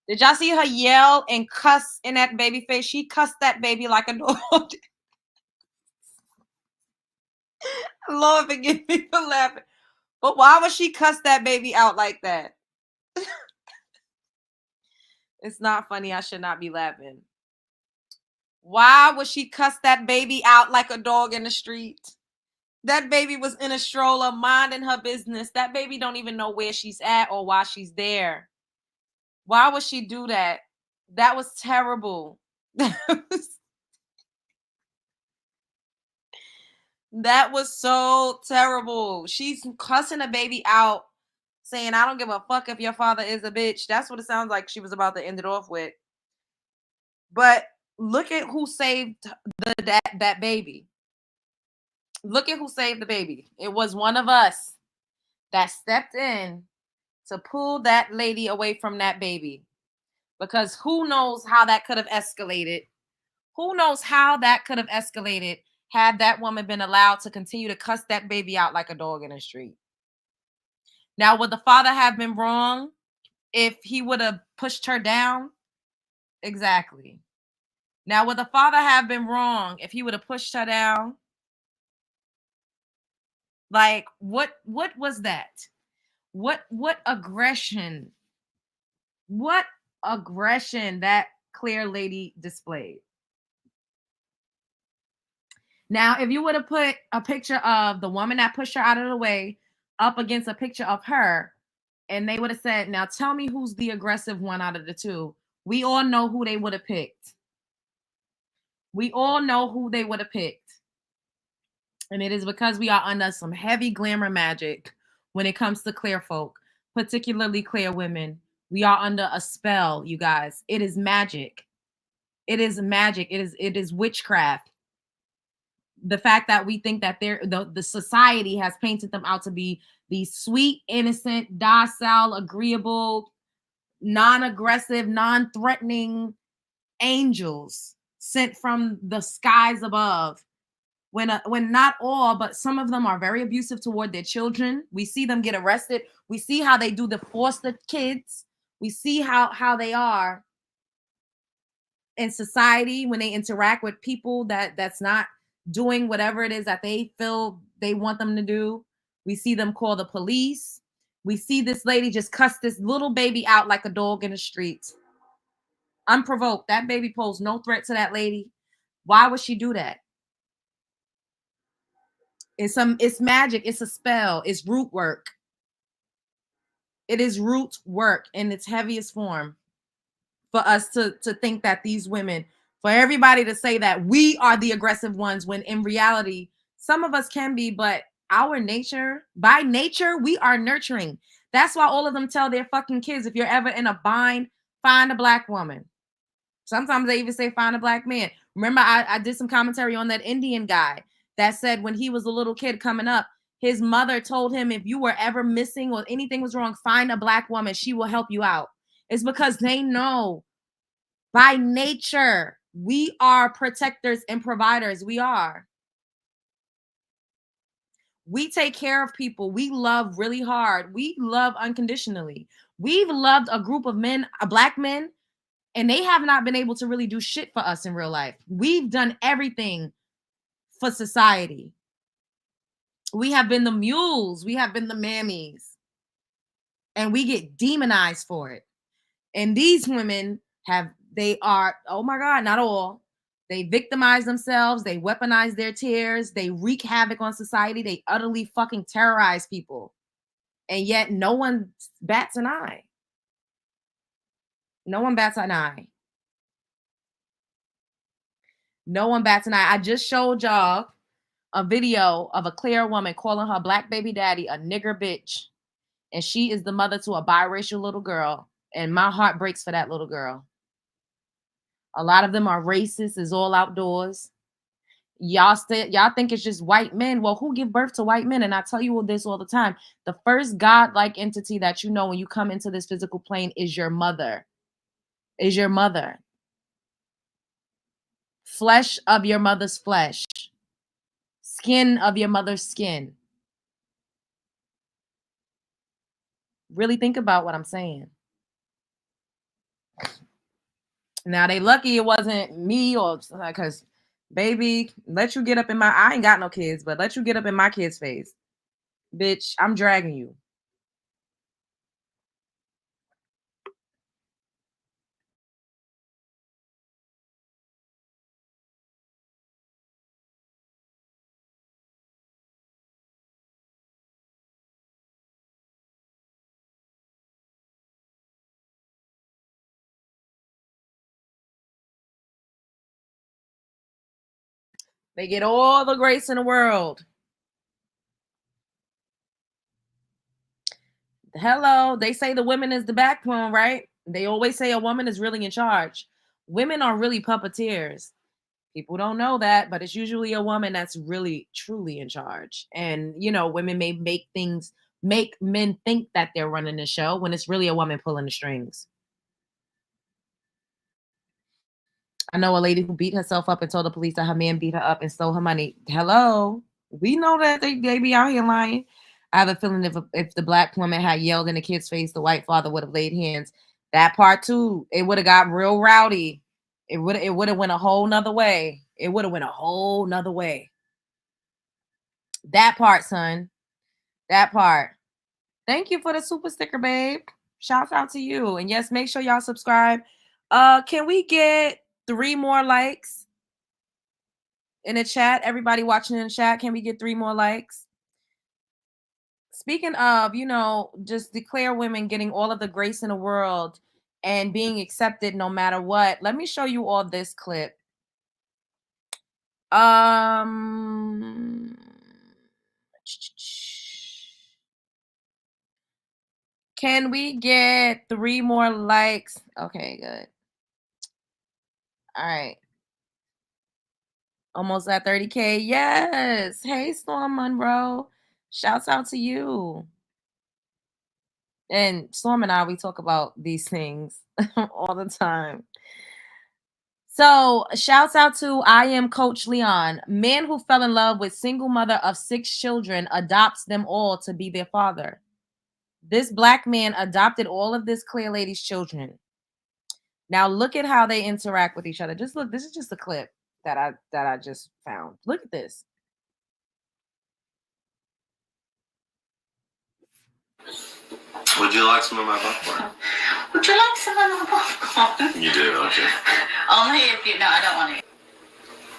Did y'all see her yell and cuss in that baby face? She cussed that baby like a dog. Lord forgive me for laughing. But why would she cuss that baby out like that? It's not funny. I should not be laughing. Why would she cuss that baby out like a dog in the street? That baby was in a stroller minding her business. That baby don't even know where she's at or why she's there. Why would she do that? That was terrible. That was so terrible. She's cussing a baby out, saying, I don't give a fuck if your father is a bitch. That's what it sounds like she was about to end it off with. But look at who saved that baby. Look at who saved the baby. It was one of us that stepped in to pull that lady away from that baby. Because who knows how that could have escalated. Who knows how that could have escalated had that woman been allowed to continue to cuss that baby out like a dog in the street. Now, would the father have been wrong? if he would have pushed her down? Exactly. Now, would the father have been wrong if he would have pushed her down? Like, what was that? What aggression? What aggression that Claire lady displayed? Now, if you would have put a picture of the woman that pushed her out of the way up against a picture of her, and they would have said, now tell me who's the aggressive one out of the two, we all know who they would have picked. We all know who they would have picked. And it is because we are under some heavy glamour magic when it comes to clear folk, particularly clear women. We are under a spell, you guys. It is magic. It is magic. It is witchcraft. The fact that we think that the society has painted them out to be these sweet, innocent, docile, agreeable, non-aggressive, non-threatening angels sent from the skies above. When not all, but some of them are very abusive toward their children. We see them get arrested. We see how they do the foster kids. We see how they are in society when they interact with people that's not doing whatever it is that they feel they want them to do. We see them call the police. We see this lady just cuss this little baby out like a dog in the streets. Unprovoked. That baby posed no threat to that lady. Why would she do that? It's magic. It's a spell. It's root work. It is root work in its heaviest form for us to think that these women, for everybody to say that we are the aggressive ones, when in reality, some of us can be, but our nature, by nature, we are nurturing. That's why all of them tell their fucking kids, if you're ever in a bind, find a black woman. Sometimes they even say find a black man. Remember, I did some commentary on that Indian guy that said when he was a little kid coming up, his mother told him, if you were ever missing or anything was wrong, find a black woman. She will help you out. It's because they know by nature, we are protectors and providers. We are. We take care of people. We love really hard. We love unconditionally. We've loved a group of men, black men, and they have not been able to really do shit for us in real life. We've done everything for society. We have been the mules. We have been the mammies. And we get demonized for it. And these women oh my God, not all. They victimize themselves. They weaponize their tears. They wreak havoc on society. They utterly fucking terrorize people. And yet no one bats an eye. No one bats an eye. No one bats an eye. I just showed y'all a video of a clear woman calling her black baby daddy a nigger bitch. And she is the mother to a biracial little girl. And my heart breaks for that little girl. A lot of them are racist. It's all outdoors. Y'all think it's just white men. Well, who give birth to white men? And I tell you this all the time. The first God-like entity that you know when you come into this physical plane is your mother. Is your mother. Flesh of your mother's flesh. Skin of your mother's skin. Really think about what I'm saying. Now they lucky it wasn't me, or because baby, let you get up in I ain't got no kids, but let you get up in my kid's face. Bitch, I'm dragging you. They get all the grace in the world. Hello, they say the women is the backbone, right? They always say a woman is really in charge. Women are really puppeteers. People don't know that, but it's usually a woman that's really, truly in charge. And, you know, women may make men think that they're running the show when it's really a woman pulling the strings. I know a lady who beat herself up and told the police that her man beat her up and stole her money. Hello. We know that they be out here lying. I have a feeling if the black woman had yelled in the kid's face, the white father would have laid hands. That part too, it would have got real rowdy. It would have went a whole nother way. It would have went a whole nother way. That part, son. That part. Thank you for the super sticker, babe. Shout out to you. And yes, make sure y'all subscribe. Can we get 3 more likes in the chat? Everybody watching in the chat, can we get 3 more likes? Speaking of, just declare women getting all of the grace in the world and being accepted no matter what. Let me show you all this clip. Can we get 3 more likes? Okay, good. All right. Almost at 30K. Yes. Hey, Storm Monroe. Shouts out to you. And Storm and I, we talk about these things all the time. So, shouts out to I Am Coach Leon. Man who fell in love with single mother of 6 children adopts them all to be their father. This black man adopted all of this clear lady's children. Now look at how they interact with each other. Just look. This is just a clip that I just found. Look at this. Would you like some of my popcorn? Would you like some of my popcorn? You do, don't you? Only if you... No, I don't want it.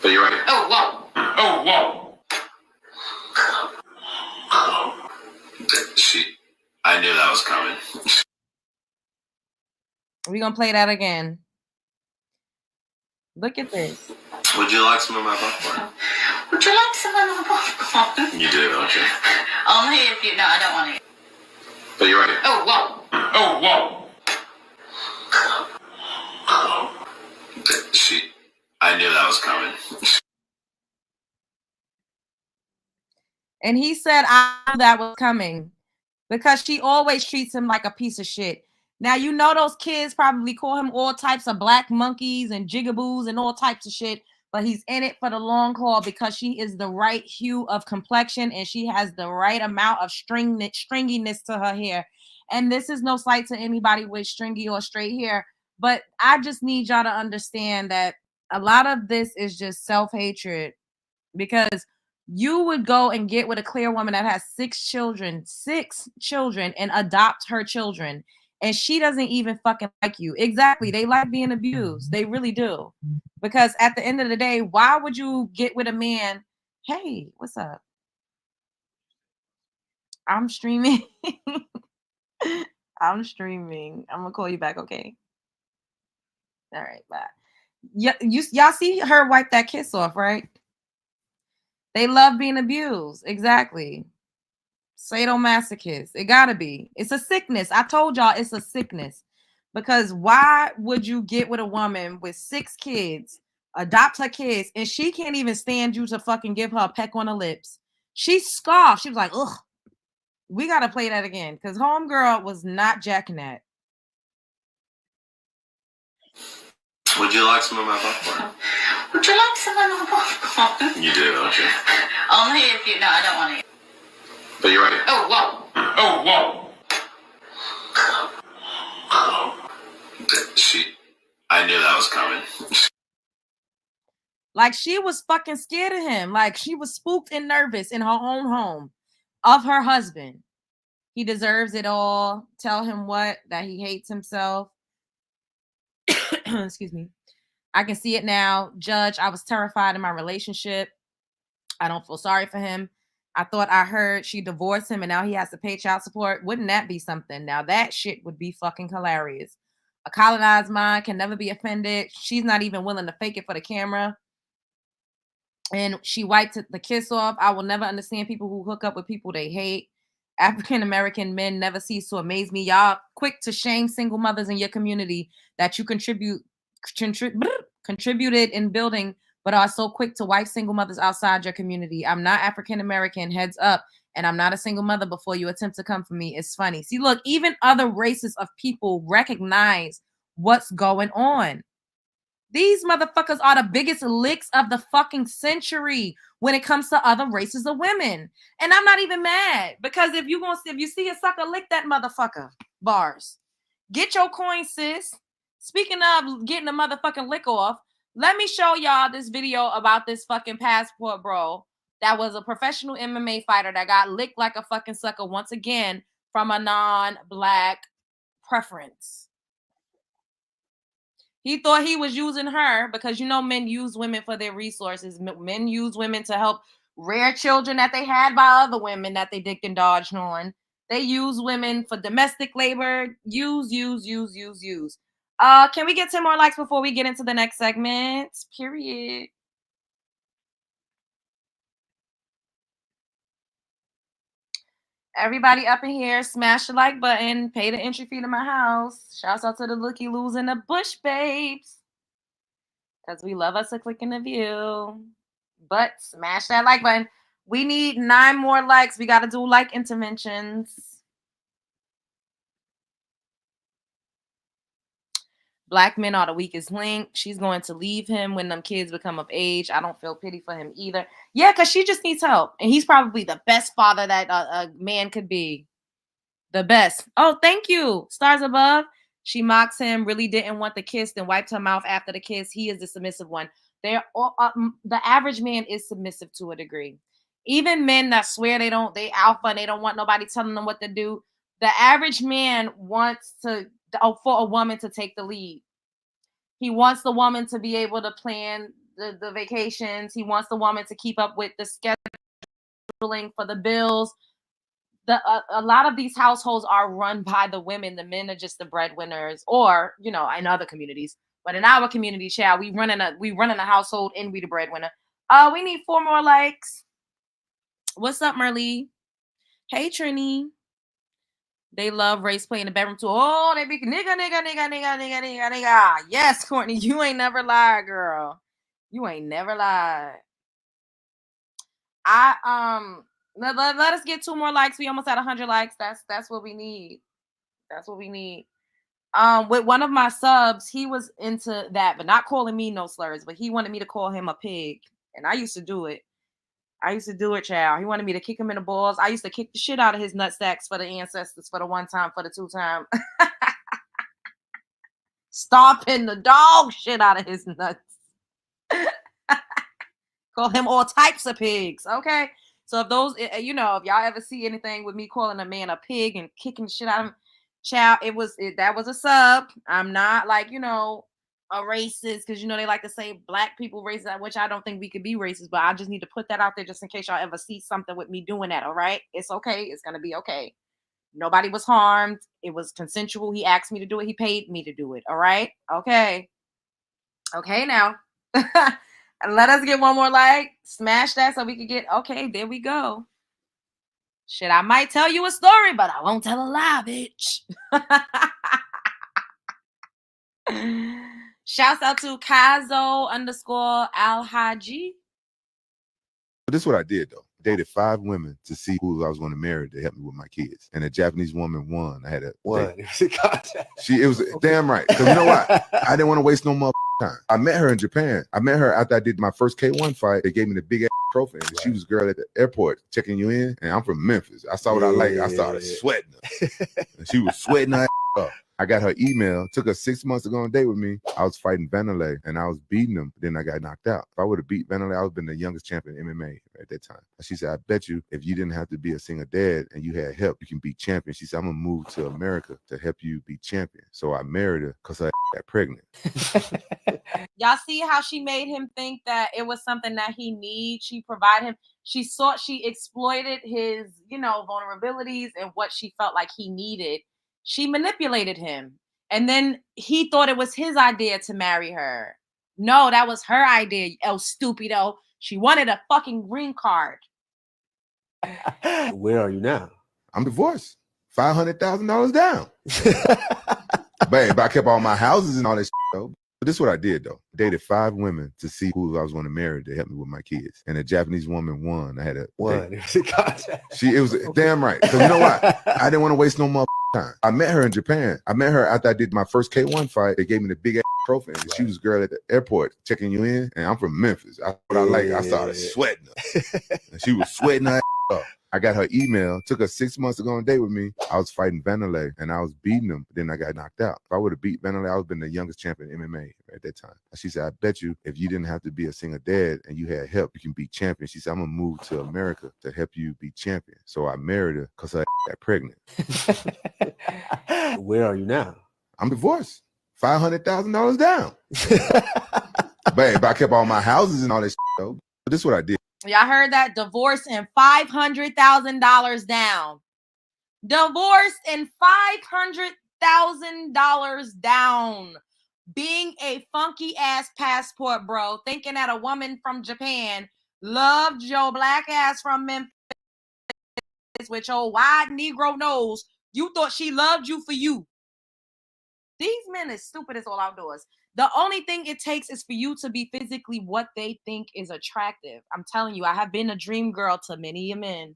But you're right. Oh, whoa. Oh, whoa. I knew that was coming. We're going to play that again. Look at this. Would you like some of my popcorn? Would you like some of my popcorn? You do, don't you? Only if you... No, I don't want it. But you're right. Oh, whoa. Oh, whoa. I knew that was coming. And he said, I knew that was coming. Because she always treats him like a piece of shit. Now, those kids probably call him all types of black monkeys and jigaboos and all types of shit. But he's in it for the long haul because she is the right hue of complexion and she has the right amount of stringiness to her hair. And this is no slight to anybody with stringy or straight hair. But I just need y'all to understand that a lot of this is just self-hatred. Because you would go and get with a clear woman that has 6 children, and adopt her children. And she doesn't even fucking like you. Exactly. They like being abused. They really do. Because at the end of the day, why would you get with a man? Hey, what's up? I'm streaming. I'm streaming. I'm going to call you back, okay? All right, bye. Y'all see her wipe that kiss off, right? They love being abused. Exactly. Sadomasochist. It gotta be. It's a sickness. I told y'all it's a sickness. Because why would you get with a woman with 6 kids, adopt her kids, and she can't even stand you to fucking give her a peck on the lips? She scoffed. She was like, ugh. We gotta play that again. Because homegirl was not jacking that. Would you like some of my popcorn? Would you like some of my popcorn? You do, don't you? Only if you... No, I don't want it. But you're right. Oh, whoa. Oh, whoa. I knew that was coming. Like, she was fucking scared of him. Like, she was spooked and nervous in her own home of her husband. He deserves it all. Tell him what? That he hates himself. Excuse me. I can see it now. Judge, I was terrified in my relationship. I don't feel sorry for him. I thought I heard she divorced him and now he has to pay child support. Wouldn't that be something? Now that shit would be fucking hilarious. A colonized mind can never be offended. She's not even willing to fake it for the camera. And she wiped the kiss off. I will never understand people who hook up with people they hate. African-American men never cease to amaze me. Y'all quick to shame single mothers in your community that you contributed in building, but are so quick to wipe single mothers outside your community. I'm not African-American, heads up, and I'm not a single mother before you attempt to come for me. It's funny. See, look, even other races of people recognize what's going on. These motherfuckers are the biggest licks of the fucking century. when it comes to other races of women. And I'm not even mad, because if you see a sucker, lick that motherfucker. Bars. Get your coin, sis. Speaking of getting a motherfucking lick off, let me show y'all this video about this fucking passport bro that was a professional MMA fighter that got licked like a fucking sucker once again from a non-black preference. He thought he was using her because, you know, men use women for their resources. Men use women to help rear children that they had by other women that they dicked and dodged on. They use women for domestic labor. Use. Can we get 10 more likes before we get into the next segment? Period. Everybody up in here, smash the like button, pay the entry fee to my house. Shouts out to the looky-loos and the bush babes, because we love us a click in the view. But smash that like button. We need 9 more likes. We got to do like interventions. Black men are the weakest link. She's going to leave him when them kids become of age. I don't feel pity for him either. Yeah, because she just needs help. And he's probably the best father that a man could be. The best. Oh, thank you. Stars above. She mocks him, really didn't want the kiss, then wiped her mouth after the kiss. He is the submissive one. They're all, the average man is submissive to a degree. Even men that swear they alpha and they don't want nobody telling them what to do. The average man wants for a woman to take the lead. He wants the woman to be able to plan the vacations. He wants the woman to keep up with the scheduling for the bills. A lot of these households are run by the women. The men are just the breadwinners, or, you know, in other communities. But in our community, child, we run in a household and we the breadwinner. We need 4 more likes. What's up, Merlee? Hey, Trini. They love race play in the bedroom too. Oh, they be nigga. Yes, Courtney, you ain't never lied, girl. You ain't never lied. Let us get 2 more likes. We almost at 100 likes. That's what we need. That's what we need. With one of my subs, he was into that, but not calling me no slurs. But he wanted me to call him a pig, and I used to do it. Child. He wanted me to kick him in the balls. I used to kick the shit out of his nutsacks for the ancestors, for the 1 time, for the 2 time. Stomping the dog shit out of his nuts. Call him all types of pigs, okay? So if if y'all ever see anything with me calling a man a pig and kicking the shit out of him, child, that was a sub. I'm not like, a racist, because they like to say black people racist, which I don't think we could be racist, but I just need to put that out there just in case y'all ever see something with me doing that. All right, it's okay. It's gonna be okay. Nobody was harmed. It was consensual. He asked me to do it. He paid me to do it. All right. Okay now. And let us get 1 more like. Smash that so we can get, okay, there we go. Shit, I might tell you a story, but I won't tell a lie, bitch. Shouts out to Kazo_Alhaji. But this is what I did, though. Dated 5 women to see who I was going to marry to help me with my kids. And a Japanese woman won. I had a what? It was damn right. Because you know what? I didn't want to waste no more time. I met her in Japan. I met her after I did my first K1 fight. They gave me the big ass trophy. And she was a girl at the airport checking you in. And I'm from Memphis. I saw what I liked. I started sweating her. And she was sweating her up. I got her email. It took her 6 months to go on a date with me. I was fighting Vanderlei, and I was beating him. Then I got knocked out. If I would have beat Vanderlei, I would have been the youngest champion in MMA at that time. She said, I bet you if you didn't have to be a single dad and you had help, you can be champion. She said, I'm going to move to America to help you be champion. So I married her because I got pregnant. Y'all see how she made him think that it was something that he needs? She provided him. She exploited his, vulnerabilities and what she felt like he needed. She manipulated him. And then he thought it was his idea to marry her. No, that was her idea, El Stupido. She wanted a fucking green card. Where are you now? I'm divorced. $500,000 down. But I kept all my houses and all that shit, though. But this is what I did, though. Dated 5 women to see who I was going to marry to help me with my kids. And a Japanese woman won. I had a what? It was damn right. Because you know what? I didn't want to waste no more time. I met her in Japan. I met her after I did my first K1 fight. They gave me the big ass girlfriend. She was a girl at the airport checking you in, and I'm from Memphis. I started sweating her. And she was sweating her up. I got her email. Took her 6 months to go on a date with me. I was fighting Vanderlei, and I was beating him. But then I got knocked out. If I would have beat Vanderlei, I would have been the youngest champion in MMA at that time. She said, I bet you if you didn't have to be a single dad and you had help, you can be champion. She said, I'm going to move to America to help you be champion. So I married her because her got pregnant. Where are you now? I'm divorced. $500,000 down. But I kept all my houses and all that shit, though. But this is what I did. Y'all heard that? Divorce and $500,000 down. Divorce and $500,000 down. Being a funky ass passport, bro. Thinking that a woman from Japan loved your black ass from Memphis with your wide Negro nose. You thought she loved you for you. These men is stupid as all outdoors. The only thing it takes is for you to be physically what they think is attractive. I'm telling you, I have been a dream girl to many men.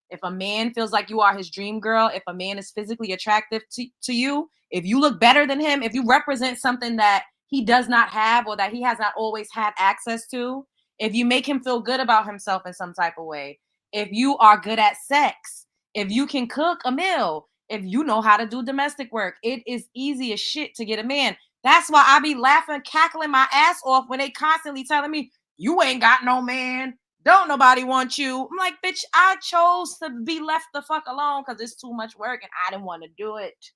If a man feels like you are his dream girl, if a man is physically attractive to you, if you look better than him, if you represent something that he does not have or that he has not always had access to, if you make him feel good about himself in some type of way, if you are good at sex, if you can cook a meal, if you know how to do domestic work, it is easy as shit to get a man. That's why I be laughing, cackling my ass off when they constantly telling me, you ain't got no man. Don't nobody want you. I'm like, bitch, I chose to be left the fuck alone because it's too much work and I didn't want to do it.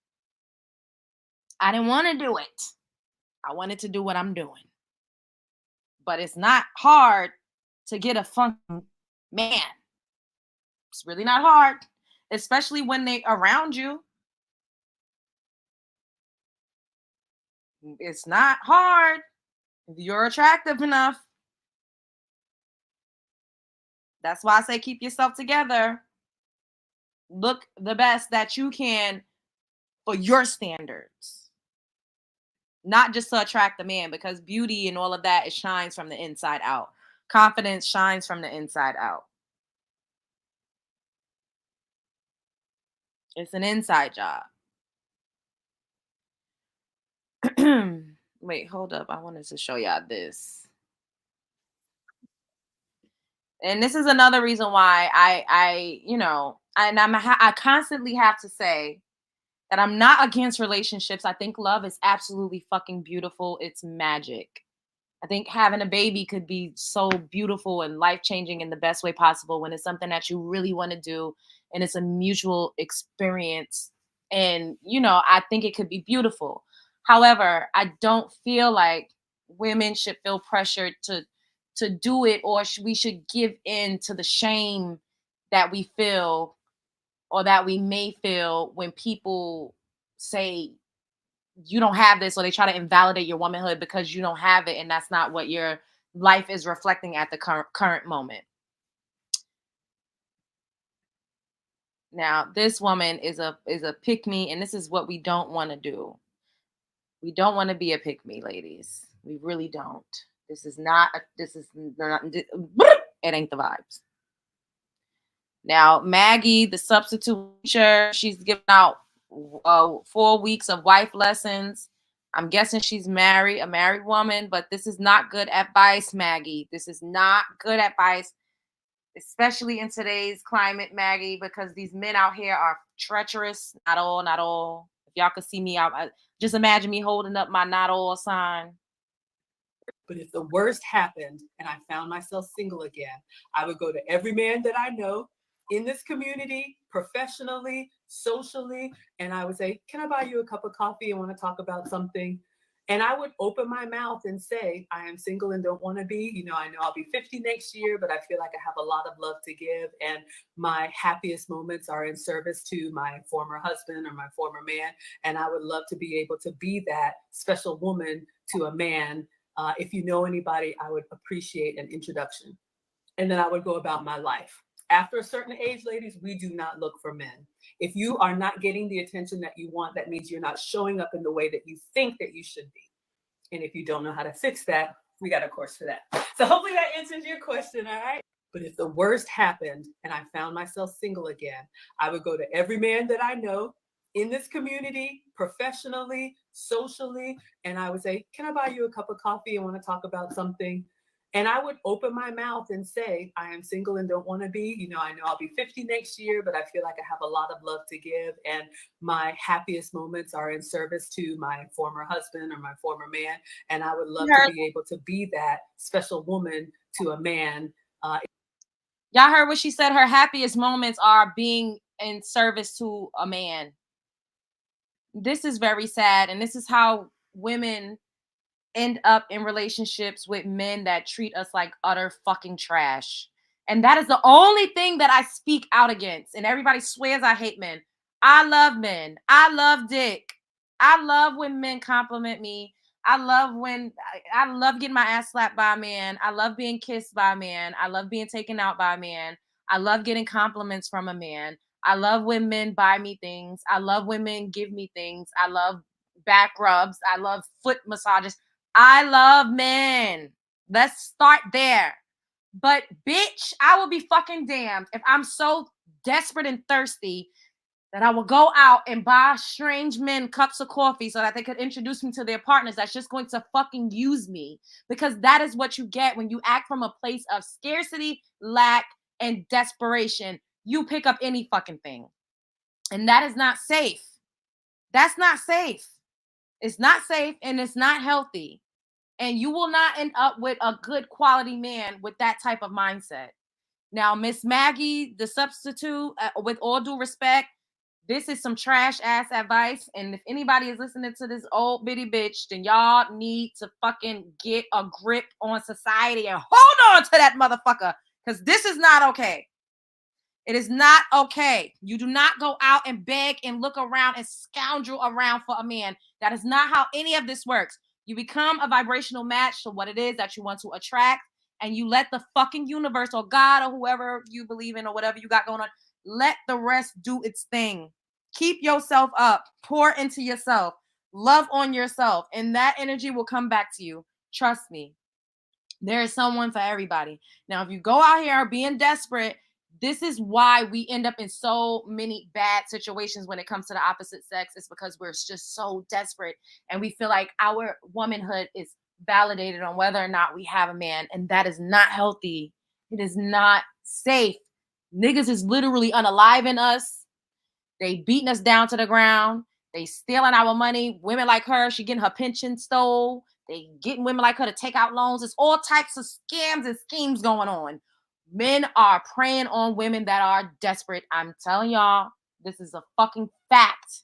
I didn't want to do it. I wanted to do what I'm doing. But it's not hard to get a fucking man. It's really not hard, especially when they around you. It's not hard if you're attractive enough. That's why I say keep yourself together. Look the best that you can for your standards. Not just to attract the man, because beauty and all of that, it shines from the inside out. Confidence shines from the inside out. It's an inside job. Wait, hold up. I wanted to show y'all this. And this is another reason why I constantly have to say that I'm not against relationships. I think love is absolutely fucking beautiful. It's magic. I think having a baby could be so beautiful and life-changing in the best way possible when it's something that you really want to do and it's a mutual experience. And, I think it could be beautiful. However, I don't feel like women should feel pressured to do it, or we should give in to the shame that we feel or that we may feel when people say you don't have this, or they try to invalidate your womanhood because you don't have it, and that's not what your life is reflecting at the current moment. Now, this woman is a pick-me, and this is what we don't want to do. We don't want to be a pick-me, ladies. We really don't. It ain't the vibes. Now, Maggie, the substitute teacher, she's giving out 4 weeks of wife lessons. I'm guessing she's a married woman, but this is not good advice, Maggie. This is not good advice, especially in today's climate, Maggie, because these men out here are treacherous. Not all. If y'all could see me out, just imagine me holding up my not all sign. But if the worst happened and I found myself single again, I would go to every man that I know in this community, professionally, socially, and I would say, can I buy you a cup of coffee? I want to talk about something. And I would open my mouth and say, I am single and don't want to be. I know I'll be 50 next year, but I feel like I have a lot of love to give. And my happiest moments are in service to my former husband or my former man. And I would love to be able to be that special woman to a man. If you know anybody, I would appreciate an introduction. And then I would go about my life. After a certain age, ladies, we do not look for men. If you are not getting the attention that you want, that means you're not showing up in the way that you think that you should be. And if you don't know how to fix that, we got a course for that. So hopefully that answers your question, all right? But if the worst happened and I found myself single again, I would go to every man that I know in this community, professionally, socially, and I would say, can I buy you a cup of coffee? I want to talk about something. And I would open my mouth and say, I am single and don't want to be. You know, I know I'll be 50 next year, but I feel like I have a lot of love to give. And my happiest moments are in service to my former husband or my former man. And I would love to be able to be that special woman to a man. Y'all heard what she said. Her happiest moments are being in service to a man. This is very sad. And this is how women end up in relationships with men that treat us like utter fucking trash. And that is the only thing that I speak out against. And everybody swears I hate men. I love men. I love dick. I love when men compliment me. I love getting my ass slapped by a man. I love being kissed by a man. I love being taken out by a man. I love getting compliments from a man. I love when men buy me things. I love when men give me things. I love back rubs. I love foot massages. I love men. Let's start there. But bitch, I will be fucking damned if I'm so desperate and thirsty that I will go out and buy strange men cups of coffee so that they could introduce me to their partners that's just going to fucking use me. Because that is what you get when you act from a place of scarcity, lack, and desperation. You pick up any fucking thing. And that is not safe. That's not safe. It's not safe and it's not healthy. And you will not end up with a good quality man with that type of mindset. Now, Miss Maggie, the substitute, with all due respect, this is some trash ass advice. And if anybody is listening to this old bitty bitch, then y'all need to fucking get a grip on society and hold on to that motherfucker. Because this is not okay. It is not okay. You do not go out and beg and look around and scoundrel around for a man. That is not how any of this works. You become a vibrational match to what it is that you want to attract, and you let the fucking universe or God or whoever you believe in or whatever you got going on, let the rest do its thing. Keep yourself up. Pour into yourself. Love on yourself, and that energy will come back to you. Trust me. There is someone for everybody. Now, if you go out here being desperate, this is why we end up in so many bad situations when it comes to the opposite sex. It's because we're just so desperate and we feel like our womanhood is validated on whether or not we have a man. And that is not healthy. It is not safe. Niggas is literally unaliving us. They beating us down to the ground. They stealing our money. Women like her, she getting her pension stole. They getting women like her to take out loans. It's all types of scams and schemes going on. Men are preying on women that are desperate. I'm telling y'all, this is a fucking fact.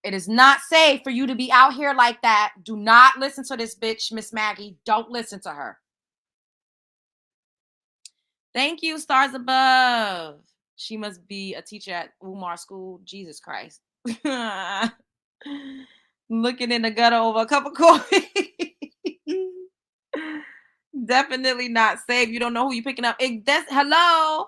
It is not safe for you to be out here like that. Do not listen to this bitch, Miss Maggie. Don't listen to her. Thank you, stars above. She must be a teacher at Umar School. Jesus Christ. Looking in the gutter over a cup of coffee. Definitely not safe. You don't know who you're picking up. Hello.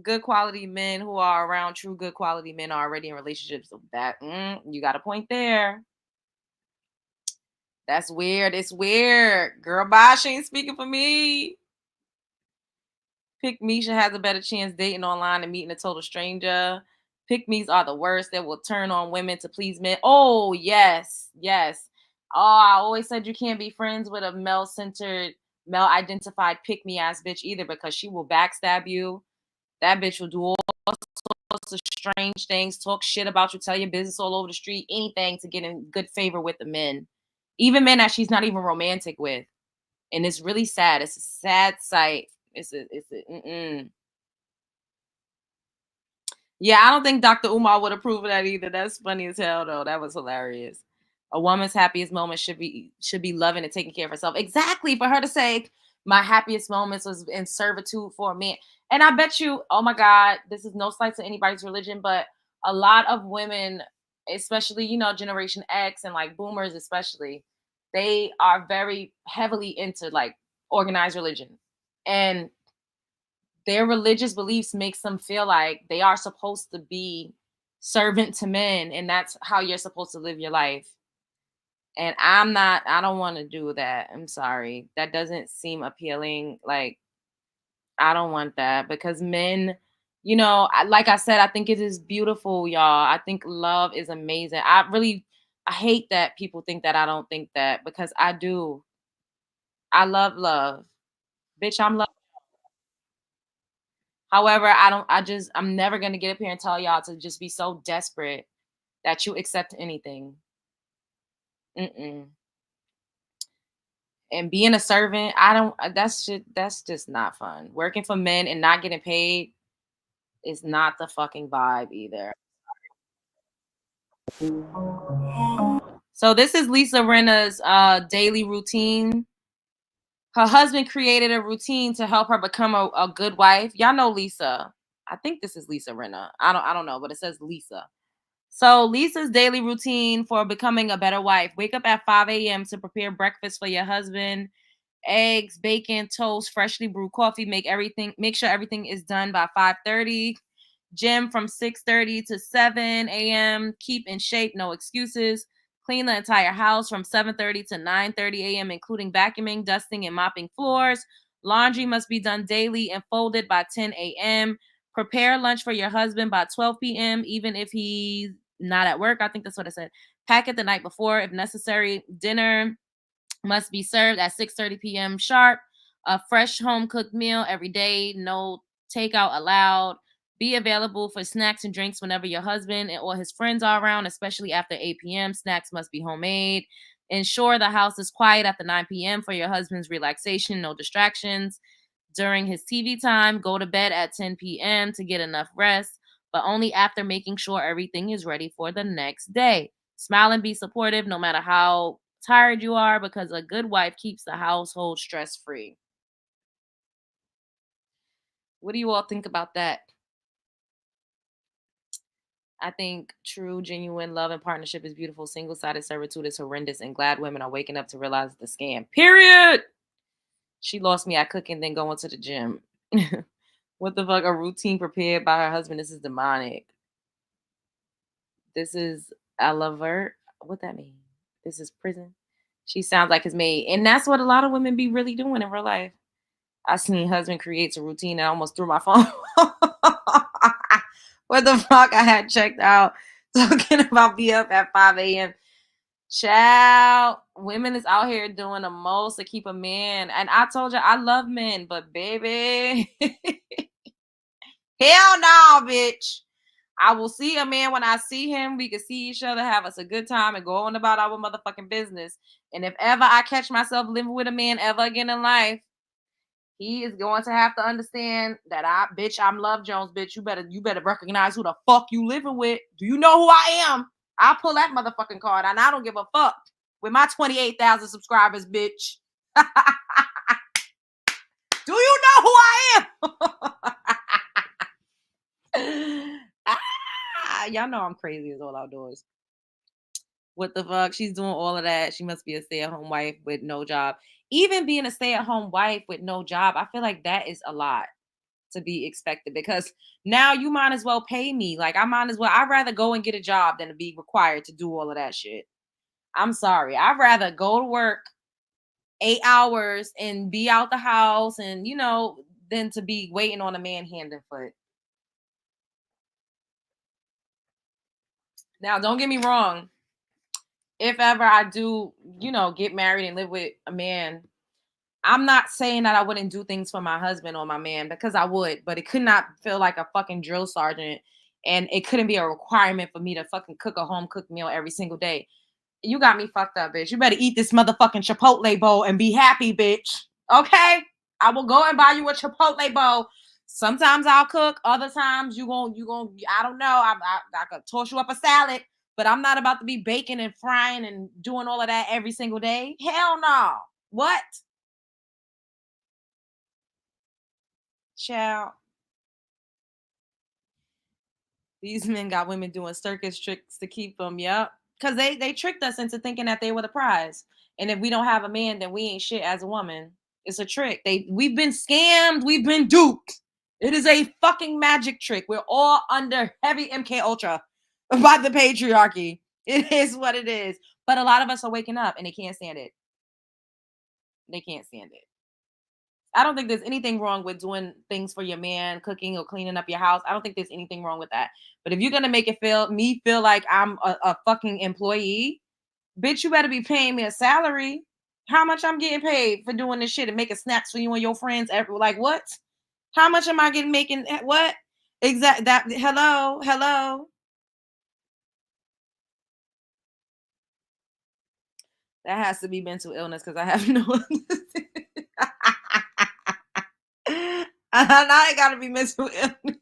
Good quality men who are around true good quality men are already in relationships. So that you got a point there. That's weird. It's weird. Girl, bye. She ain't speaking for me. Pick Misha has a better chance dating online than meeting a total stranger. Pick me's are the worst. That will turn on women to please men. Oh, yes. Yes. Oh, I always said you can't be friends with a male-centered, male-identified pick-me-ass bitch either because she will backstab you. That bitch will do all sorts of strange things, talk shit about you, tell your business all over the street, anything to get in good favor with the men. Even men that she's not even romantic with. And it's really sad. It's a sad sight. Yeah, I don't think Dr. Umar would approve of that either. That's funny as hell, though. That was hilarious. A woman's happiest moment should be loving and taking care of herself. Exactly. For her to say, my happiest moments was in servitude for a man. And I bet you, oh my God, this is no slight to anybody's religion, but a lot of women, especially, Generation X and like boomers especially, they are very heavily into like organized religion. And their religious beliefs makes them feel like they are supposed to be servant to men, and that's how you're supposed to live your life. And I don't want to do that. I'm sorry. That doesn't seem appealing. Like, I don't want that because men You know, like I said, I think it is beautiful, y'all. I think love is amazing. I hate that people think that I don't think that, because I do. I love love. Bitch, I'm love. However, I'm never going to get up here and tell y'all to just be so desperate that you accept anything. Mm-mm. And being a servant, that's just not fun. Working for men and not getting paid is not the fucking vibe either. So this is Lisa Rinna's daily routine. Her husband created a routine to help her become a good wife. Y'all know Lisa. I think this is Lisa Rinna. I don't know, but it says Lisa. So Lisa's daily routine for becoming a better wife: wake up at 5 a.m. to prepare breakfast for your husband. Eggs, bacon, toast, freshly brewed coffee. Make sure everything is done by 5:30. Gym from 6:30 to 7 a.m. Keep in shape, no excuses. Clean the entire house from 7:30 to 9:30 a.m., including vacuuming, dusting, and mopping floors. Laundry must be done daily and folded by 10 a.m. Prepare lunch for your husband by 12 p.m., even if he's not at work. I think that's what it said. Pack it the night before if necessary. Dinner must be served at 6:30 p.m. sharp. A fresh home cooked meal every day. No takeout allowed. Be available for snacks and drinks whenever your husband or his friends are around, especially after 8 p.m. Snacks must be homemade. Ensure the house is quiet after 9 p.m. for your husband's relaxation. No distractions. During his TV time, go to bed at 10 p.m. to get enough rest, but only after making sure everything is ready for the next day. Smile and be supportive no matter how tired you are, because a good wife keeps the household stress-free. What do you all think about that? I think true, genuine love and partnership is beautiful. Single-sided servitude is horrendous, and glad women are waking up to realize the scam. Period. She lost me at cooking, then going to the gym. What the fuck? A routine prepared by her husband. This is demonic. This is Alavert. What that mean? This is prison. She sounds like his maid. And that's what a lot of women be really doing in real life. I seen husband creates a routine and I almost threw my phone. What the fuck? I had checked out talking about be up at 5 a.m. Child, women is out here doing the most to keep a man. And I told you I love men, but baby, hell no, bitch. I will see a man when I see him. We can see each other, have us a good time, and go on about our motherfucking business. And if ever I catch myself living with a man ever again in life, he is going to have to understand that I'm Love Jones, bitch. You better recognize who the fuck you living with. Do you know who I am? I'll pull that motherfucking card, and I don't give a fuck with my 28,000 subscribers, bitch. Do you know who I am? Y'all know I'm crazy as all outdoors. What the fuck? She's doing all of that. She must be a stay-at-home wife with no job. Even being a stay-at-home wife with no job, I feel like that is a lot to be expected, because now you might as well pay me. Like, I'd rather go and get a job than to be required to do all of that shit. I'm sorry. I'd rather go to work 8 hours and be out the house and, than to be waiting on a man hand and foot. Now, don't get me wrong. If ever I do, get married and live with a man, I'm not saying that I wouldn't do things for my husband or my man, because I would, but it could not feel like a fucking drill sergeant, and it couldn't be a requirement for me to fucking cook a home cooked meal every single day. You got me fucked up, bitch. You better eat this motherfucking Chipotle bowl and be happy, bitch. Okay? I will go and buy you a Chipotle bowl. Sometimes I'll cook. Other times you gon' I don't know. I could toss you up a salad, but I'm not about to be baking and frying and doing all of that every single day. Hell no. What? Child. These men got women doing circus tricks to keep them. Yep. Because they tricked us into thinking that they were the prize. And if we don't have a man, then we ain't shit as a woman. It's a trick. We've been scammed. We've been duped. It is a fucking magic trick. We're all under heavy MK Ultra by the patriarchy. It is what it is. But a lot of us are waking up and they can't stand it. They can't stand it. I don't think there's anything wrong with doing things for your man, cooking or cleaning up your house. I don't think there's anything wrong with that. But if you're gonna make it feel like I'm a fucking employee, bitch, you better be paying me a salary. How much I'm getting paid for doing this shit and making snacks for you and your friends? Like what? How much am I making? What? Exact that. Hello. That has to be mental illness because I have no. Now it gotta be mental illness.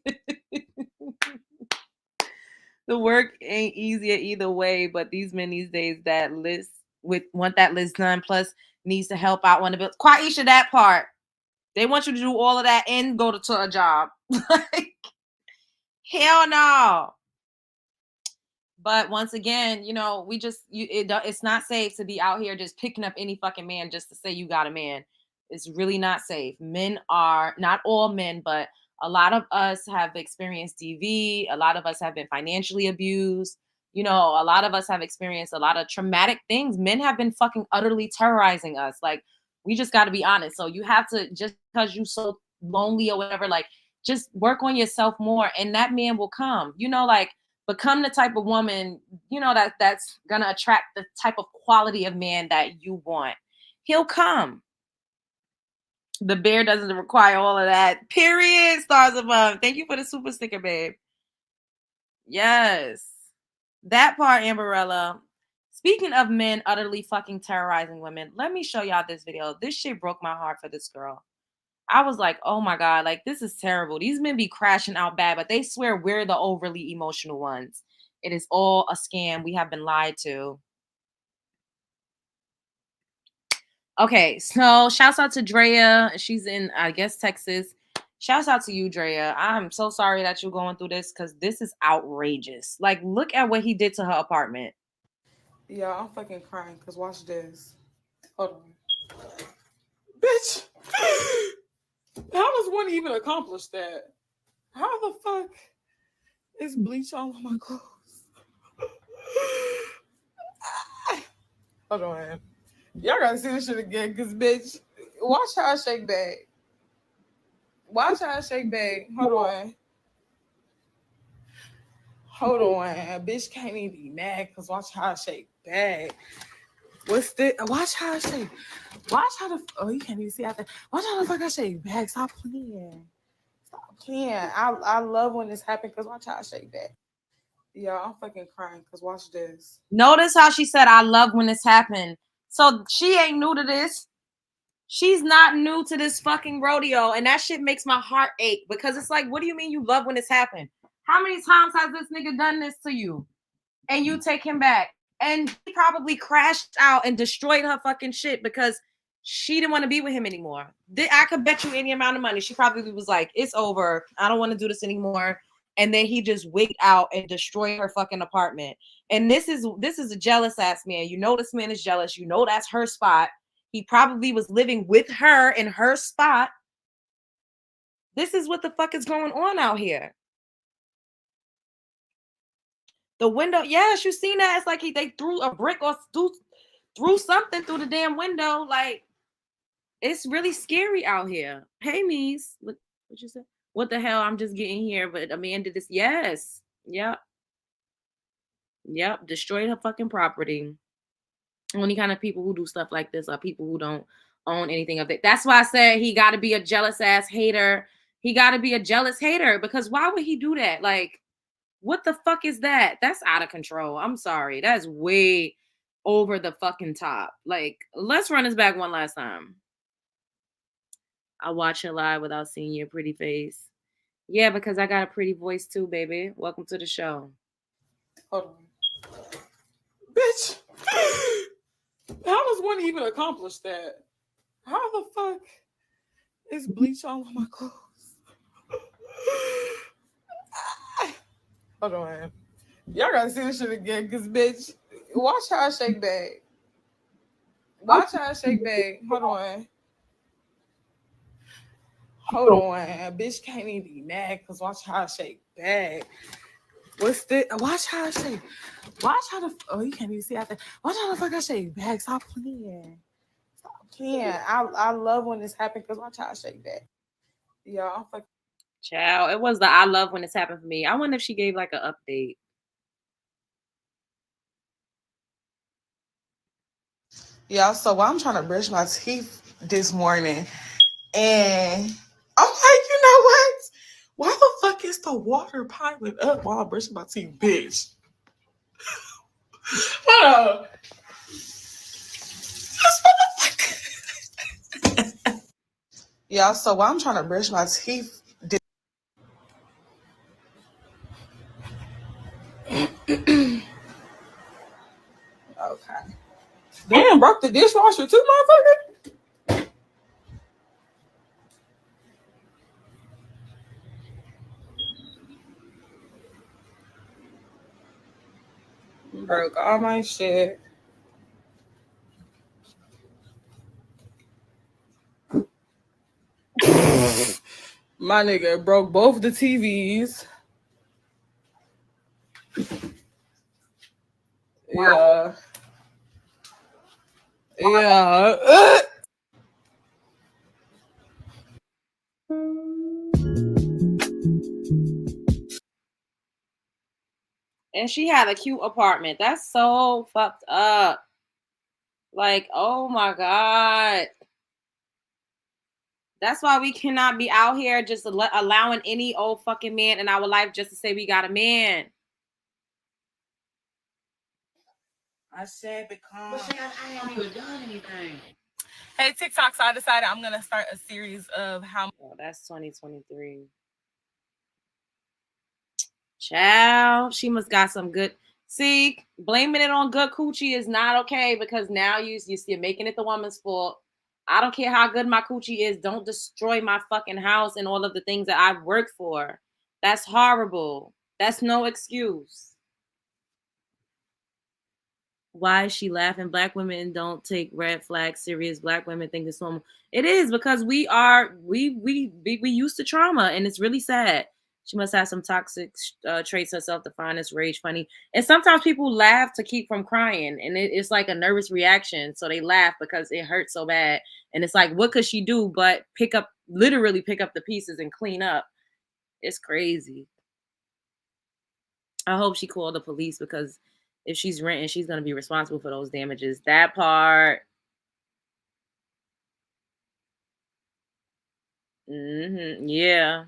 The work ain't easier either way, but these men these days that list want that list done, plus needs to help out one of the bills. Quaisha, that part. They want you to do all of that and go to a job. Like, hell no. But once again, you know, it's not safe to be out here just picking up any fucking man just to say you got a man. It's really not safe. Men are, not all men, but a lot of us have experienced DV. A lot of us have been financially abused. You know, a lot of us have experienced a lot of traumatic things. Men have been fucking utterly terrorizing us. Like, we just got to be honest. So you have to, just because you're so lonely or whatever, like, just work on yourself more and that man will come. You know, like, become the type of woman, you know, that's going to attract the type of quality of man that you want. He'll come. The bear doesn't require all of that. Period. Stars above. Thank you for the super sticker, babe. Yes. That part, Amberella. Speaking of men utterly fucking terrorizing women, let me show y'all this video. This shit broke my heart for this girl. I was like, oh my God, like, this is terrible. These men be crashing out bad, but they swear we're the overly emotional ones. It is all a scam. We have been lied to. Okay, so shouts out to Drea. She's in, I guess, Texas. Shouts out to you, Drea. I'm so sorry that you're going through this because this is outrageous. Like, look at what he did to her apartment. Yeah, I'm fucking crying because watch this. Hold on. Bitch! How does one even accomplish that? How the fuck is bleach all on my clothes? Hold on. Y'all gotta see this shit again, cause bitch, watch how I shake back. Watch how I shake back. Hold on. Hold on. Bitch can't even be mad, cause watch how I shake back. What's this? Watch how I shake. Watch how the you can't even see out there. Watch how the fuck I shake back. Stop playing. Stop playing. I love when this happens, cause watch how I shake back. Yeah, I'm fucking crying, cause watch this. Notice how she said, I love when this happened. So she ain't new to this. She's not new to this fucking rodeo. And that shit makes my heart ache because it's like, what do you mean you love when this happened? How many times has this nigga done this to you? And you take him back. And he probably crashed out and destroyed her fucking shit because she didn't want to be with him anymore. I could bet you any amount of money. She probably was like, it's over. I don't want to do this anymore. And then he just wigged out and destroyed her fucking apartment. And this is a jealous ass man. You know this man is jealous. You know that's her spot. He probably was living with her in her spot. This is what the fuck is going on out here. The window, yes, you seen that? It's like they threw a brick or threw something through the damn window. Like, it's really scary out here. Hey, Mies, what you say? What the hell? I'm just getting here, but Amanda, this, yes, yep, destroyed her fucking property. Only kind of people who do stuff like this are people who don't own anything of it. That's why I said he got to be a jealous ass hater. He got to be a jealous hater because why would he do that? Like, what the fuck is that? That's out of control. I'm sorry. That's way over the fucking top. Like, let's run this back one last time. I'll watch it live without seeing your pretty face. Yeah, because I got a pretty voice too, baby. Welcome to the show. Hold on. Bitch! How does one even accomplish that? How the fuck is bleach all on my clothes? Hold on. Y'all gotta see this shit again, cause bitch, watch how I shake back. Watch how I shake back. Hold on. Hold on. Bitch can't even be mad, cause watch how I shake back. What's this? Watch how I shake. Watch how the you can't even see out there. Watch how the fuck I shake back. Stop playing. Stop can't. I love when this happened because my child shake that. Yeah, I'm fucking. Child, it was the I love when this happened for me. I wonder if she gave like an update. Yeah, so while I'm trying to brush my teeth this morning, and I'm like, you know what? Why the fuck is the water piling up while I'm brushing my teeth, bitch? Hold on. Yeah, so while I'm trying to brush my teeth. Okay. Damn, broke the dishwasher too, motherfucker. Broke all my shit. My nigga broke both the TVs. Yeah. Yeah. And she had a cute apartment. That's so fucked up. Like, oh my God. That's why we cannot be out here just allowing any old fucking man in our life just to say we got a man. I said because I haven't even done anything. Hey, TikTok, so I decided I'm going to start a series of how... Oh, that's 2023. Child, she must got some good... See, blaming it on good coochie is not okay because now you're making it the woman's fault. I don't care how good my coochie is. Don't destroy my fucking house and all of the things that I've worked for. That's horrible. That's no excuse. Why is she laughing? Black women don't take red flags serious. Black women think it's normal. It is because we used to trauma, and it's really sad. She must have some toxic traits herself to find this rage funny. And sometimes people laugh to keep from crying, and it's like a nervous reaction. So they laugh because it hurts so bad. And it's like, what could she do but literally pick up the pieces and clean up? It's crazy. I hope she called the police because if she's renting, she's going to be responsible for those damages. That part. Yeah.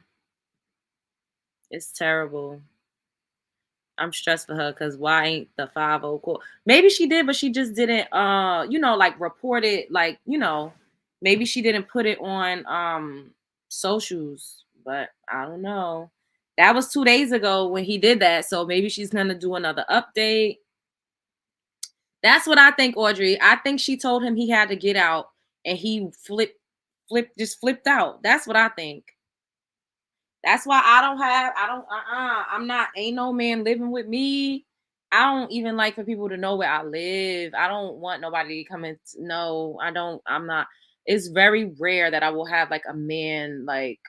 It's terrible. I'm stressed for her because why ain't the 5-0 call? Maybe she did, but she just didn't, like report it. Like, maybe she didn't put it on socials, but I don't know. That was 2 days ago when he did that. So maybe she's going to do another update. That's what I think, Audrey. I think she told him he had to get out and he flipped out. That's what I think. That's why ain't no man living with me. I don't even like for people to know where I live. I don't want nobody to come and know. I'm not. It's very rare that I will have like a man like,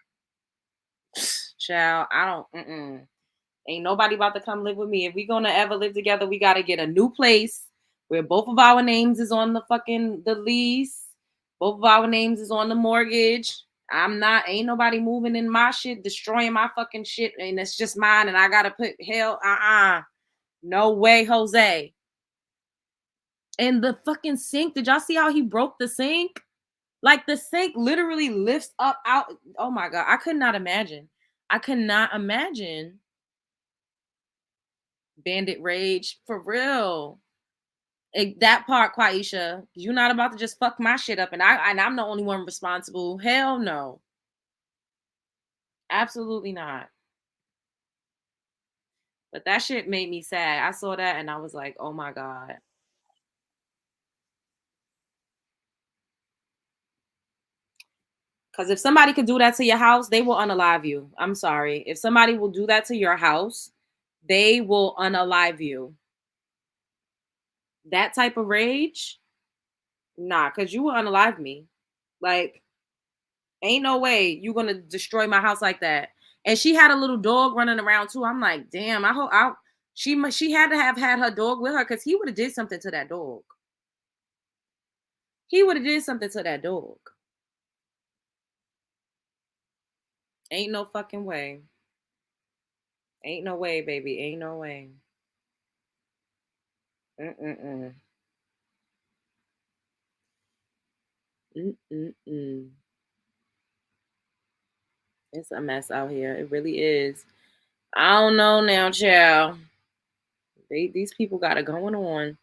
child, ain't nobody about to come live with me. If we gonna ever live together, we gotta get a new place where both of our names is on the lease. Both of our names is on the mortgage. Ain't nobody moving in my shit, destroying my fucking shit, and it's just mine, and I gotta put no way, Jose. And the fucking sink, did y'all see how he broke the sink? Like the sink literally lifts up out. Oh my God, I could not imagine. Bandit rage for real. That part, Quaisha, you're not about to just fuck my shit up, and I'm the only one responsible. Hell no, absolutely not. But that shit made me sad. I saw that and I was like, oh my God. Because if somebody could do that to your house, they will unalive you. I'm sorry. If somebody will do that to your house, they will unalive you. That type of rage, nah, because you will unalive me. Like, ain't no way you're going to destroy my house like that. And she had a little dog running around too. I'm like, damn, she had to have had her dog with her because he would have did something to that dog. He would have did something to that dog. Ain't no fucking way. Ain't no way, baby. Ain't no way. Mm-mm-mm. Mm-mm-mm. It's a mess out here. It really is. I don't know now, child. These people got it going on.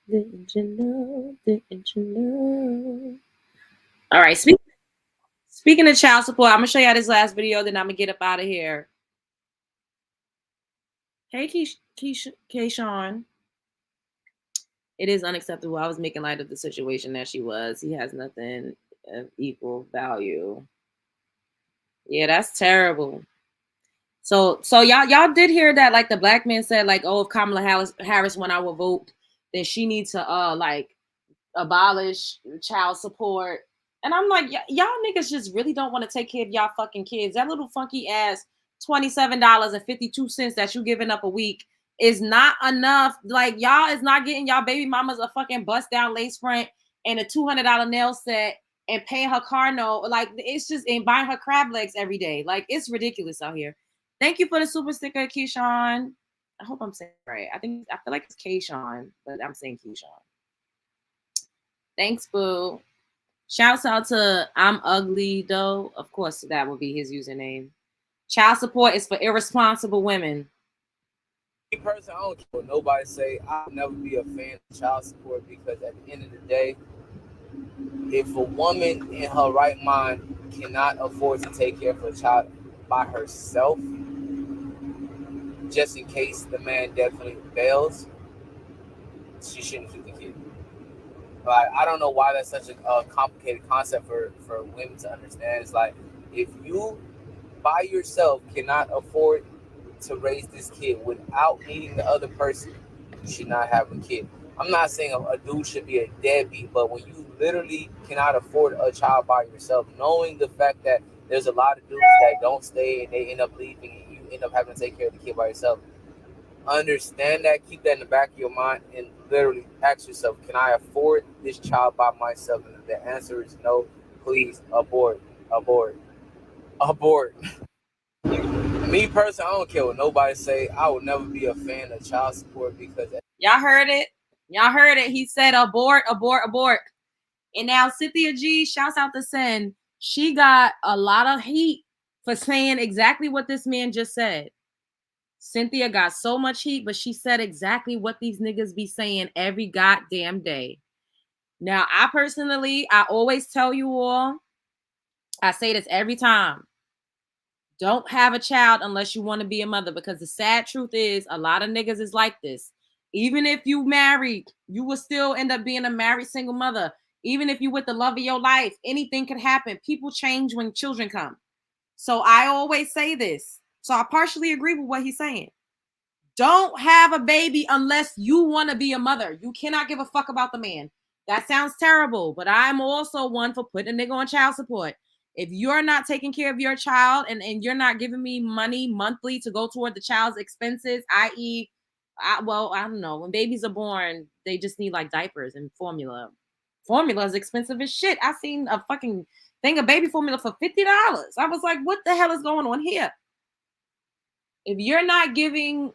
Didn't you know? Didn't you know? All right. Speaking of child support, I'm gonna show y'all this last video. Then I'm gonna get up out of here. Hey, Keyshawn. It is unacceptable. I was making light of the situation that she was. He has nothing of equal value. Yeah, that's terrible. So y'all did hear that, like the black man said, like, oh, if Kamala Harris went out with vote, then she needs to like abolish child support. And I'm like, y'all niggas just really don't want to take care of y'all fucking kids. That little funky ass $27.52 that you giving up a week is not enough. Like, y'all is not getting y'all baby mamas a fucking bust down lace front and a $200 nail set and paying her car note. Like, it's just, and buying her crab legs every day. Like, it's ridiculous out here. Thank you for the super sticker, Keyshawn. I hope I'm saying it right. I feel like it's Keyshawn, but I'm saying Keyshawn. Thanks, boo. Shouts out to I'm Ugly, though. Of course, that would be his username. Child support is for irresponsible women. Me personally, I don't care what nobody say. I'll never be a fan of child support because at the end of the day, if a woman in her right mind cannot afford to take care of a child by herself, just in case the man definitely fails, she shouldn't keep the kid. Like, I don't know why that's such a complicated concept for women to understand. It's like, if you by yourself cannot afford to raise this kid without needing the other person, you should not have a kid. I'm not saying a dude should be a deadbeat, but when you literally cannot afford a child by yourself, knowing the fact that there's a lot of dudes that don't stay and they end up leaving and you end up having to take care of the kid by yourself, understand that, keep that in the back of your mind, and literally ask yourself, can I afford this child by myself? And if the answer is no, please abort. Me personally, I don't care what nobody say. I would never be a fan of child support because y'all heard it. He said abort. And now Cynthia G, shouts out to Sen. She got a lot of heat for saying exactly what this man just said. Cynthia got so much heat, but she said exactly what these niggas be saying every goddamn day. Now, I always tell you all, I say this every time. Don't have a child unless you want to be a mother, because the sad truth is a lot of niggas is like this. Even if you married, you will still end up being a married single mother. Even if you with the love of your life, anything could happen. People change when children come. So I always say this. So I partially agree with what he's saying. Don't have a baby unless you want to be a mother. You cannot give a fuck about the man. That sounds terrible, but I'm also one for putting a nigga on child support. If you're not taking care of your child and you're not giving me money monthly to go toward the child's expenses, i.e., I don't know. When babies are born, they just need like diapers and formula. Formula is expensive as shit. I seen a fucking thing of baby formula for $50. I was like, what the hell is going on here? If you're not giving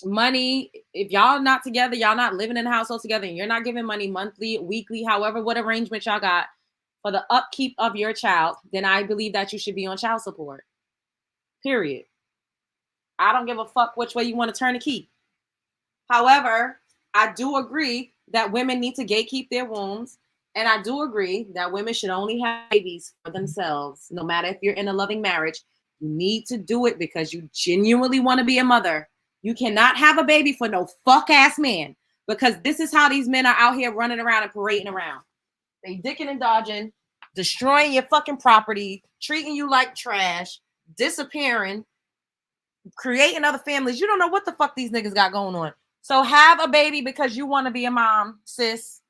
money, if y'all not together, y'all not living in a household together, and you're not giving money monthly, weekly, however, what arrangement y'all got for the upkeep of your child, then I believe that you should be on child support. Period. I don't give a fuck which way you want to turn the key. However, I do agree that women need to gatekeep their wombs, and I do agree that women should only have babies for themselves. No matter if you're in a loving marriage, you need to do it because you genuinely want to be a mother. You cannot have a baby for no fuck ass man, because this is how these men are out here running around and parading around. They dicking and dodging, destroying your fucking property, treating you like trash, disappearing, creating other families. You don't know what the fuck these niggas got going on. So have a baby because you want to be a mom, sis.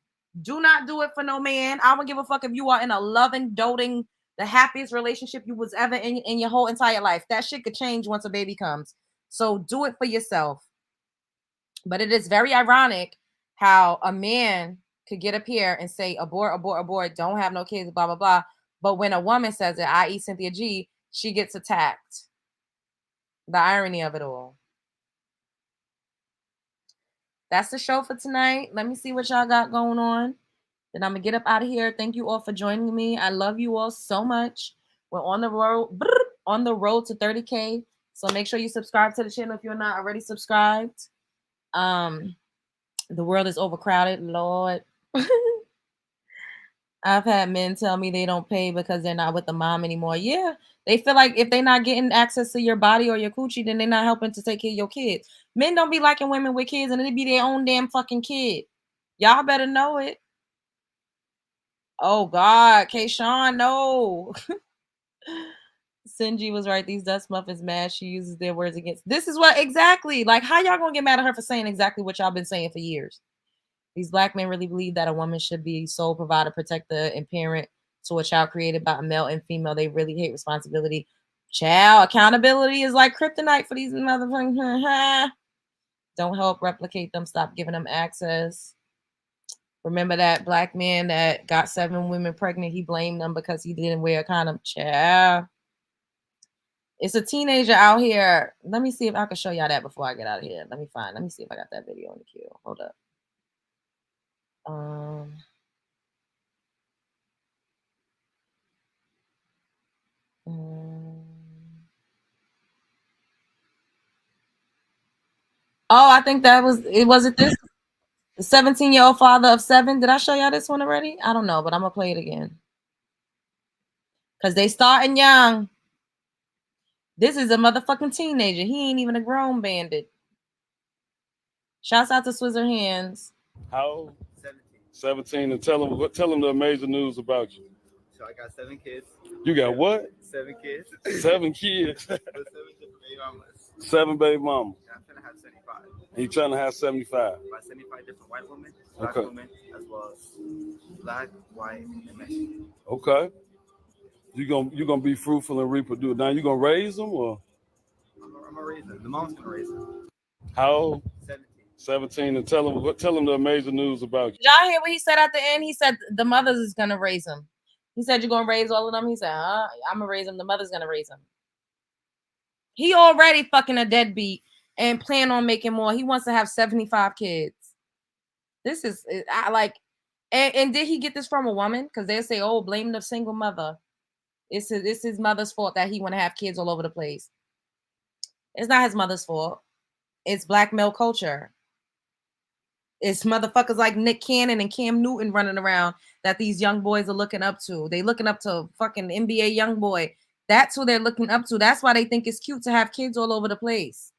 Do not do it for no man. I don't give a fuck if you are in a loving, doting the happiest relationship you was ever in your whole entire life. That shit could change once a baby comes. So do it for yourself. But it is very ironic how a man could get up here and say abort, abort, abort, don't have no kids, blah, blah, blah. But when a woman says it, i.e. Cynthia G, she gets attacked. The irony of it all. That's the show for tonight. Let me see what y'all got going on. Then I'm going to get up out of here. Thank you all for joining me. I love you all so much. We're on the road to 30K. So make sure you subscribe to the channel if you're not already subscribed. The world is overcrowded, Lord. I've had men tell me they don't pay because they're not with the mom anymore. Yeah, they feel like if they're not getting access to your body or your coochie, then they're not helping to take care of your kids. Men don't be liking women with kids, and it be their own damn fucking kid. Y'all better know it. Oh, God. Kayshawn, no. Sinji was right. These dust muffins mad. She uses their words against. This is what exactly. Like, how y'all gonna get mad at her for saying exactly what y'all been saying for years? These black men really believe that a woman should be sole provider, protector, and parent to a child created by a male and female. They really hate responsibility. Child accountability is like kryptonite for these motherfuckers. Don't help replicate them. Stop giving them access. Remember that black man that got 7 women pregnant? He blamed them because he didn't wear a condom. Child. It's a teenager out here. Let me see if I can show y'all that before I get out of here. Let me see if I got that video in the queue. Hold up. Oh, I think that was it. Was it this? The 17-year-old father of 7. Did I show y'all this one already? I don't know, but I'm gonna play it again. Cause they starting young. This is a motherfucking teenager. He ain't even a grown bandit. Shouts out to Swizzer Hands. How old? 17. And tell them the amazing news about you. So I got 7 kids. You got what? 7 kids. 7 kids. 7 baby mamas. 7 baby mamas. Yeah, I'm trying to have 75. He trying to have 75. By 75 different white women, black women, as well as black, white, and Mexican. Okay. You gonna be fruitful and reproduce. Now you gonna raise them or? I'm gonna raise them. The mom's gonna raise them. How old? 17. 17. And tell them the amazing news about you. Y'all hear what he said at the end? He said the mother's is gonna raise him. He said you're gonna raise all of them. He said, I'm gonna raise them. The mother's gonna raise him. He already fucking a deadbeat and plan on making more. He wants to have 75 kids. This is and did he get this from a woman? Because they say, oh, blame the single mother. It's his mother's fault that he want to have kids all over the place. It's not his mother's fault. It's black male culture. It's motherfuckers like Nick Cannon and Cam Newton running around that these young boys are looking up to. They looking up to fucking NBA young boy. That's who they're looking up to. That's why they think it's cute to have kids all over the place.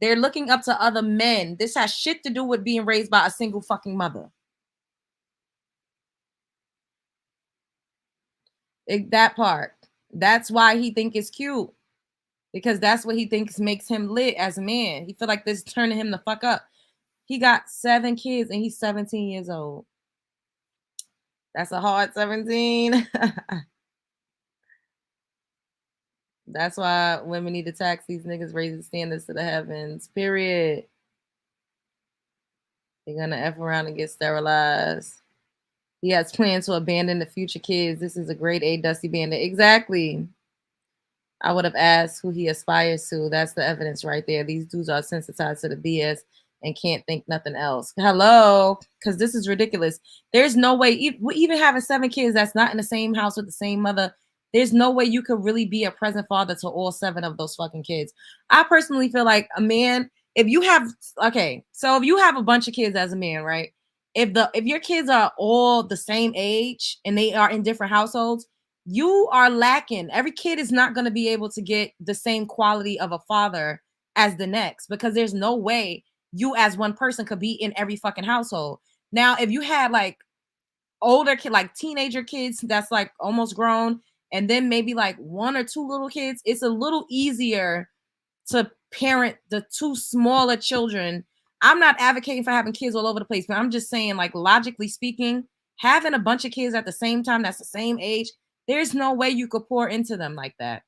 They're looking up to other men. This has shit to do with being raised by a single fucking mother. That part. That's why he think it's cute. Because that's what he thinks makes him lit as a man. He feel like this is turning him the fuck up. He got 7 kids and he's 17 years old. That's a hard 17. That's why women need to tax these niggas, raising standards to the heavens. Period. They're gonna F around and get sterilized. He has plans to abandon the future kids. This is a grade A Dusty Bandit. Exactly. I would have asked who he aspires to. That's the evidence right there. These dudes are sensitized to the BS and can't think nothing else. Hello? Because this is ridiculous. There's no way, even having 7 kids that's not in the same house with the same mother, there's no way you could really be a present father to all 7 of those fucking kids. I personally feel like a man, if you have a bunch of kids as a man, right? If your kids are all the same age and they are in different households, you are lacking. Every kid is not going to be able to get the same quality of a father as the next, because there's no way you as one person could be in every fucking household. Now, if you had like older kid, like teenager kids that's like almost grown, and then maybe like 1 or 2 little kids, it's a little easier to parent the 2 smaller children. I'm not advocating for having kids all over the place, but I'm just saying, like, logically speaking, having a bunch of kids at the same time that's the same age, There's no way you could pour into them like that.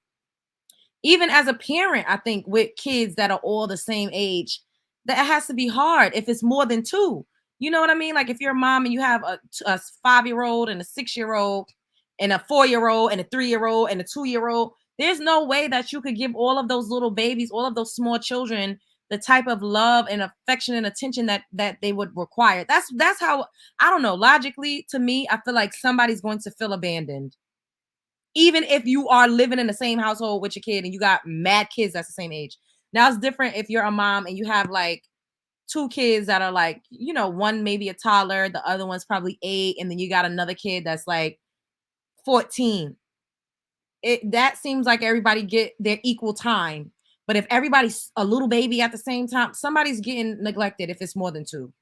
Even as a parent, I think with kids that are all the same age, that has to be hard if it's more than two. You know what I mean? Like if you're a mom and you have a 5-year-old and a 6-year-old and a 4-year-old and a 3-year-old and a 2-year-old, there's no way that you could give all of those little babies, all of those small children, the type of love and affection and attention that they would require. That's how, I don't know, logically to me, I feel like somebody's going to feel abandoned. Even if you are living in the same household with your kid and you got mad kids that's the same age. Now it's different if you're a mom and you have like 2 kids that are like, you know, one maybe a toddler, the other one's probably 8, and then you got another kid that's like 14. That seems like everybody get their equal time. But if everybody's a little baby at the same time, somebody's getting neglected if it's more than 2.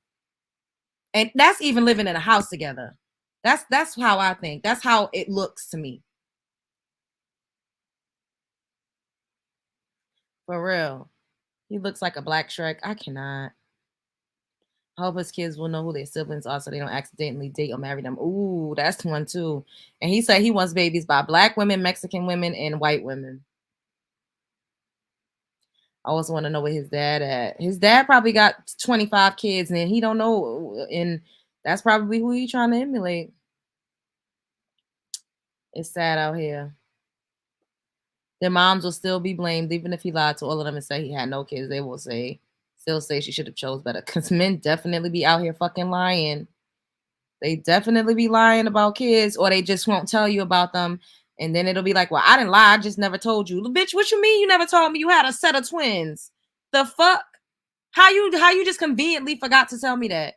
And that's even living in a house together. That's how I think. That's how it looks to me. For real. He looks like a black Shrek. I cannot. I hope his kids will know who their siblings are so they don't accidentally date or marry them. Ooh, that's one too. And he said he wants babies by black women, Mexican women, and white women. I also want to know where his dad at. His dad probably got 25 kids and he don't know. And that's probably who he's trying to emulate. It's sad out here. Their moms will still be blamed, even if he lied to all of them and said he had no kids. They will still say she should have chose better. Because men definitely be out here fucking lying. They definitely be lying about kids, or they just won't tell you about them. And then it'll be like, well, I didn't lie. I just never told you. Bitch, what you mean you never told me you had a set of twins? The fuck? How you just conveniently forgot to tell me that?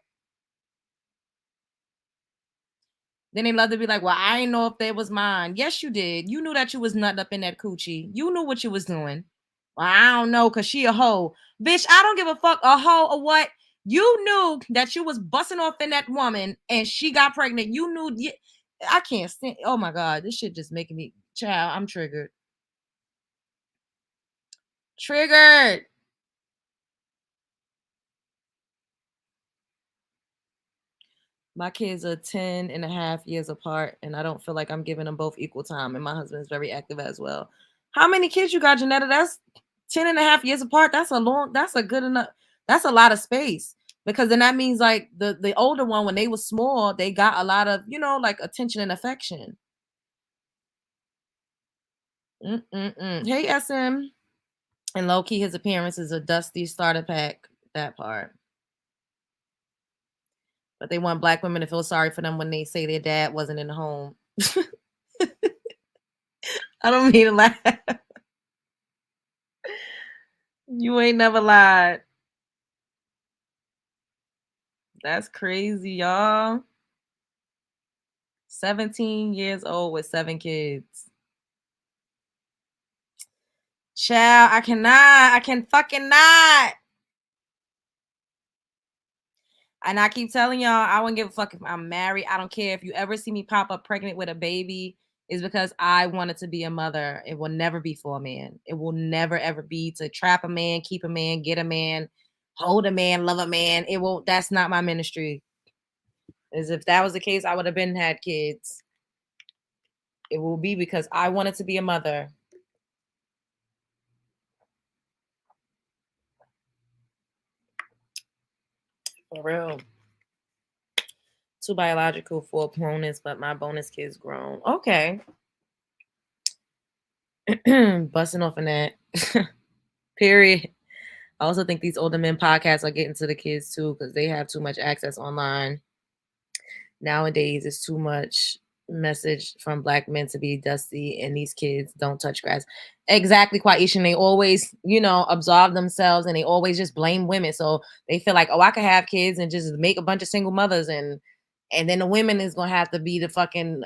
Then they love to be like, well, I didn't know if that was mine. Yes, you did. You knew that you was nutting up in that coochie. You knew what you was doing. Well, I don't know, because she a hoe. Bitch, I don't give a fuck a hoe or what. You knew that you was busting off in that woman and she got pregnant. You knew. I can't stand. Oh, my God. This shit just making me, child, I'm triggered. Triggered. My kids are 10 and a half years apart, and I don't feel like I'm giving them both equal time. And my husband is very active as well. How many kids you got, Janetta? That's 10 and a half years apart. That's a good enough. That's a lot of space. Because then that means like the older one, when they were small, they got a lot of, like attention and affection. Hey, SM. And low-key, his appearance is a dusty starter pack. That part. But they want black women to feel sorry for them when they say their dad wasn't in the home. I don't mean to laugh. You ain't never lied. That's crazy, y'all. 17 years old with 7 kids. Child, I can fucking not. And I keep telling y'all, I wouldn't give a fuck if I'm married. I don't care if you ever see me pop up pregnant with a baby. Is because I wanted to be a mother. It will never be for a man. It will never ever be to trap a man, keep a man, get a man, hold a man, love a man. It won't. That's not my ministry. As if that was the case, I would have been had kids. It will be because I wanted to be a mother. For real. 2 biological, 4 bonus, but my bonus kid's grown. Okay. Busting off in that. Period. I also think these older men podcasts are getting to the kids too, because they have too much access online. Nowadays, it's too much message from black men to be dusty, and these kids don't touch grass. Exactly, Quaisha. They always, absolve themselves, and they always just blame women. So they feel like, oh, I could have kids and just make a bunch of single mothers, and then the women is gonna have to be the fucking,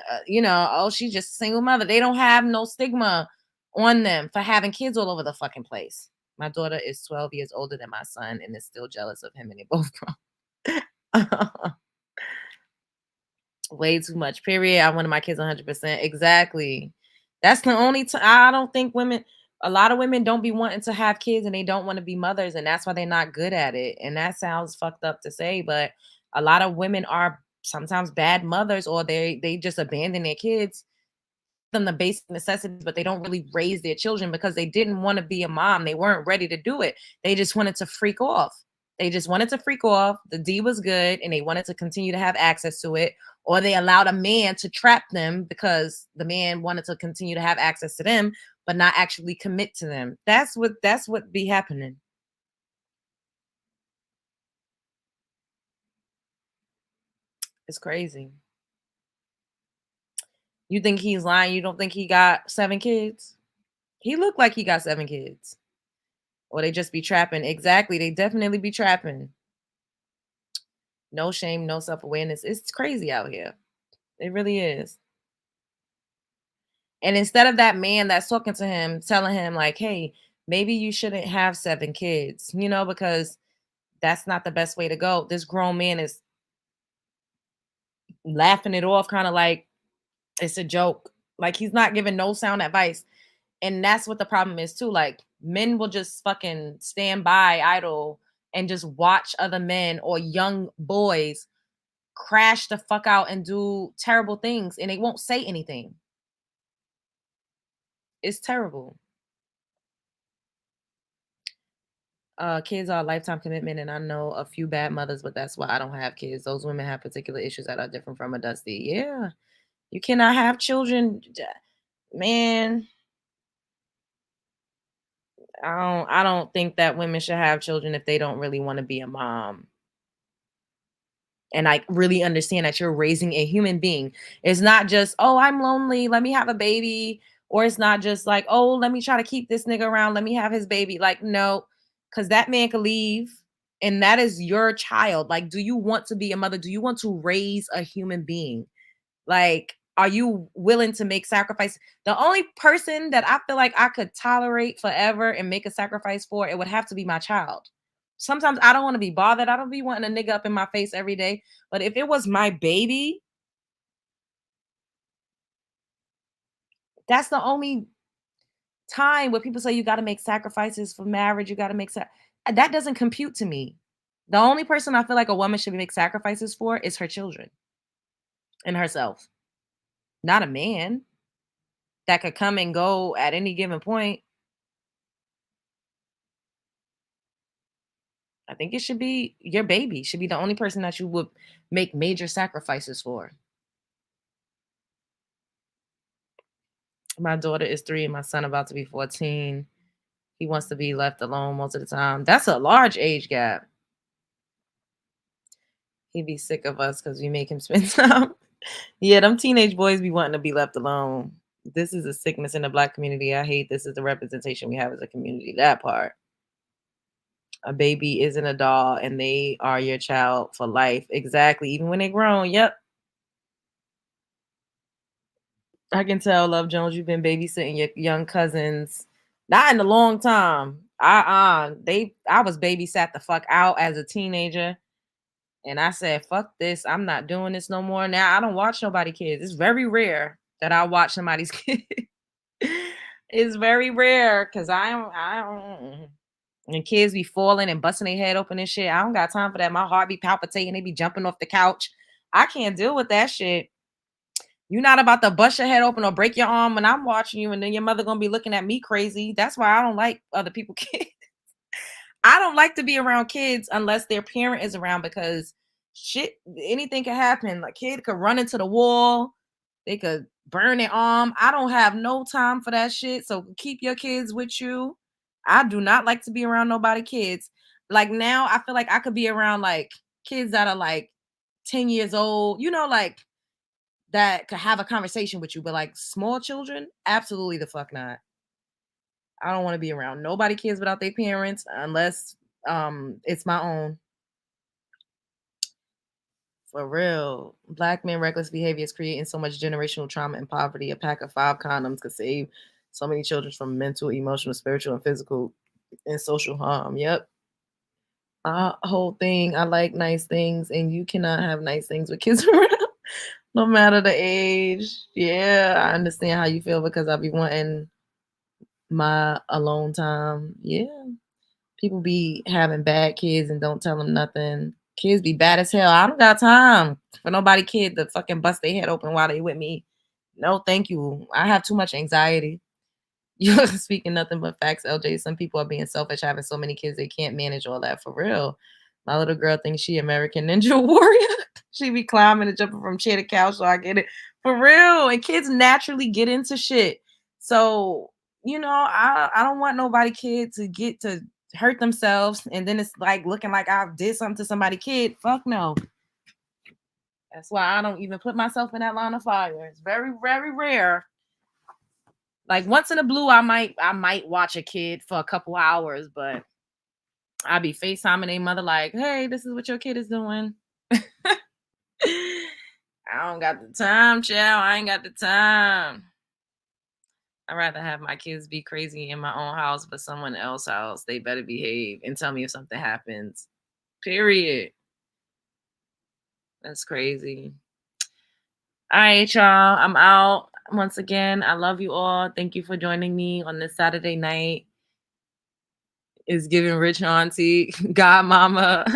oh, she's just a single mother. They don't have no stigma on them for having kids all over the fucking place. My daughter is 12 years older than my son and is still jealous of him, and they both grown. Way too much, period. I wanted my kids 100%. Exactly. That's the only time. I don't think a lot of women don't be wanting to have kids and they don't want to be mothers, and that's why they're not good at it. And that sounds fucked up to say, but a lot of women are sometimes bad mothers, or they just abandon their kids them the basic necessities, but they don't really raise their children because they didn't want to be a mom. They weren't ready to do it. They just wanted to freak off. They just wanted to freak off. The D was good, and they wanted to continue to have access to it, or they allowed a man to trap them because the man wanted to continue to have access to them, but not actually commit to them. That's what be happening. It's crazy. You think he's lying? You don't think he got 7 kids? He looked like he got 7 kids. Or they just be trapping. Exactly. They definitely be trapping. No shame, no self-awareness. It's crazy out here. It really is. And instead of that man that's talking to him, telling him like, hey, maybe you shouldn't have 7 kids, you know, because that's not the best way to go. This grown man is laughing it off, kind of like it's a joke. Like he's not giving no sound advice. And that's what the problem is too. Like men will just fucking stand by idle and just watch other men or young boys crash the fuck out and do terrible things, and they won't say anything. It's terrible. Kids are a lifetime commitment, and I know a few bad mothers, but that's why I don't have kids. Those women have particular issues that are different from a Dusty. Yeah. You cannot have children. Man, I don't think that women should have children if they don't really want to be a mom. And I really understand that you're raising a human being. It's not just, oh, I'm lonely, let me have a baby. Or it's not just like, oh, let me try to keep this nigga around, let me have his baby. Like, no, because that man could leave and that is your child. Like, do you want to be a mother? Do you want to raise a human being? Like, are you willing to make sacrifice? The only person that I feel like I could tolerate forever and make a sacrifice for, it would have to be my child. Sometimes I don't want to be bothered. I don't be wanting a nigga up in my face every day. But if it was my baby, that's the only time where people say you got to make sacrifices for marriage. You got to make that doesn't compute to me. The only person I feel like a woman should make sacrifices for is her children and herself. Not a man that could come and go at any given point. I think it should be your baby. Should be the only person that you would make major sacrifices for. My daughter is 3 and my son about to be 14. He wants to be left alone most of the time. That's a large age gap. He'd be sick of us because we make him spend time. Yeah, them teenage boys be wanting to be left alone. This is a sickness in the Black community. I hate this is the representation we have as a community. That part. A baby isn't a doll and they are your child for life. Exactly. Even when they're grown. Yep. I can tell, Love Jones, you've been babysitting your young cousins. Not in a long time. I was babysat the fuck out as a teenager. And I said, fuck this. I'm not doing this no more. Now I don't watch nobody kids. It's very rare that I watch somebody's kid. It's very rare because I don't. And kids be falling and busting their head open and shit. I don't got time for that. My heart be palpitating. They be jumping off the couch. I can't deal with that shit. You're not about to bust your head open or break your arm when I'm watching you, and then your mother gonna be looking at me crazy. That's why I don't like other people's kids. I don't like to be around kids unless their parent is around because shit, anything can happen. Like kid could run into the wall. They could burn their arm. I don't have no time for that shit. So keep your kids with you. I do not like to be around nobody kids. Like now I feel like I could be around like kids that are like 10 years old, you know, like that could have a conversation with you, but like small children, absolutely the fuck not. I don't want to be around nobody kids without their parents unless it's my own. For real. Black men reckless behavior is creating so much generational trauma and poverty. A pack of 5 condoms could save so many children from mental, emotional, spiritual, and physical and social harm. Yep. Whole thing. I like nice things, and you cannot have nice things with kids around, no matter the age. Yeah, I understand how you feel because I be wanting my alone time. Yeah. People be having bad kids and don't tell them nothing. Kids be bad as hell. I don't got time for nobody kid to fucking bust their head open while they with me. No, thank you. I have too much anxiety. You're speaking nothing but facts, LJ. Some people are being selfish, having so many kids they can't manage all that for real. My little girl thinks she American Ninja Warrior. She be climbing and jumping from chair to couch, so I get it for real. And kids naturally get into shit. So I don't want nobody kid to get to hurt themselves, and then it's like looking like I did something to somebody kid. Fuck no. That's why I don't even put myself in that line of fire. It's very, very rare. Like once in a blue, I might watch a kid for a couple hours, but I be FaceTiming a mother like, hey, this is what your kid is doing. I don't got the time, child. I ain't got the time. I'd rather have my kids be crazy in my own house, but someone else's house. They better behave and tell me if something happens. Period. That's crazy. All right, y'all. I'm out. Once again, I love you all. Thank you for joining me on this Saturday night. Is giving rich auntie, godmama.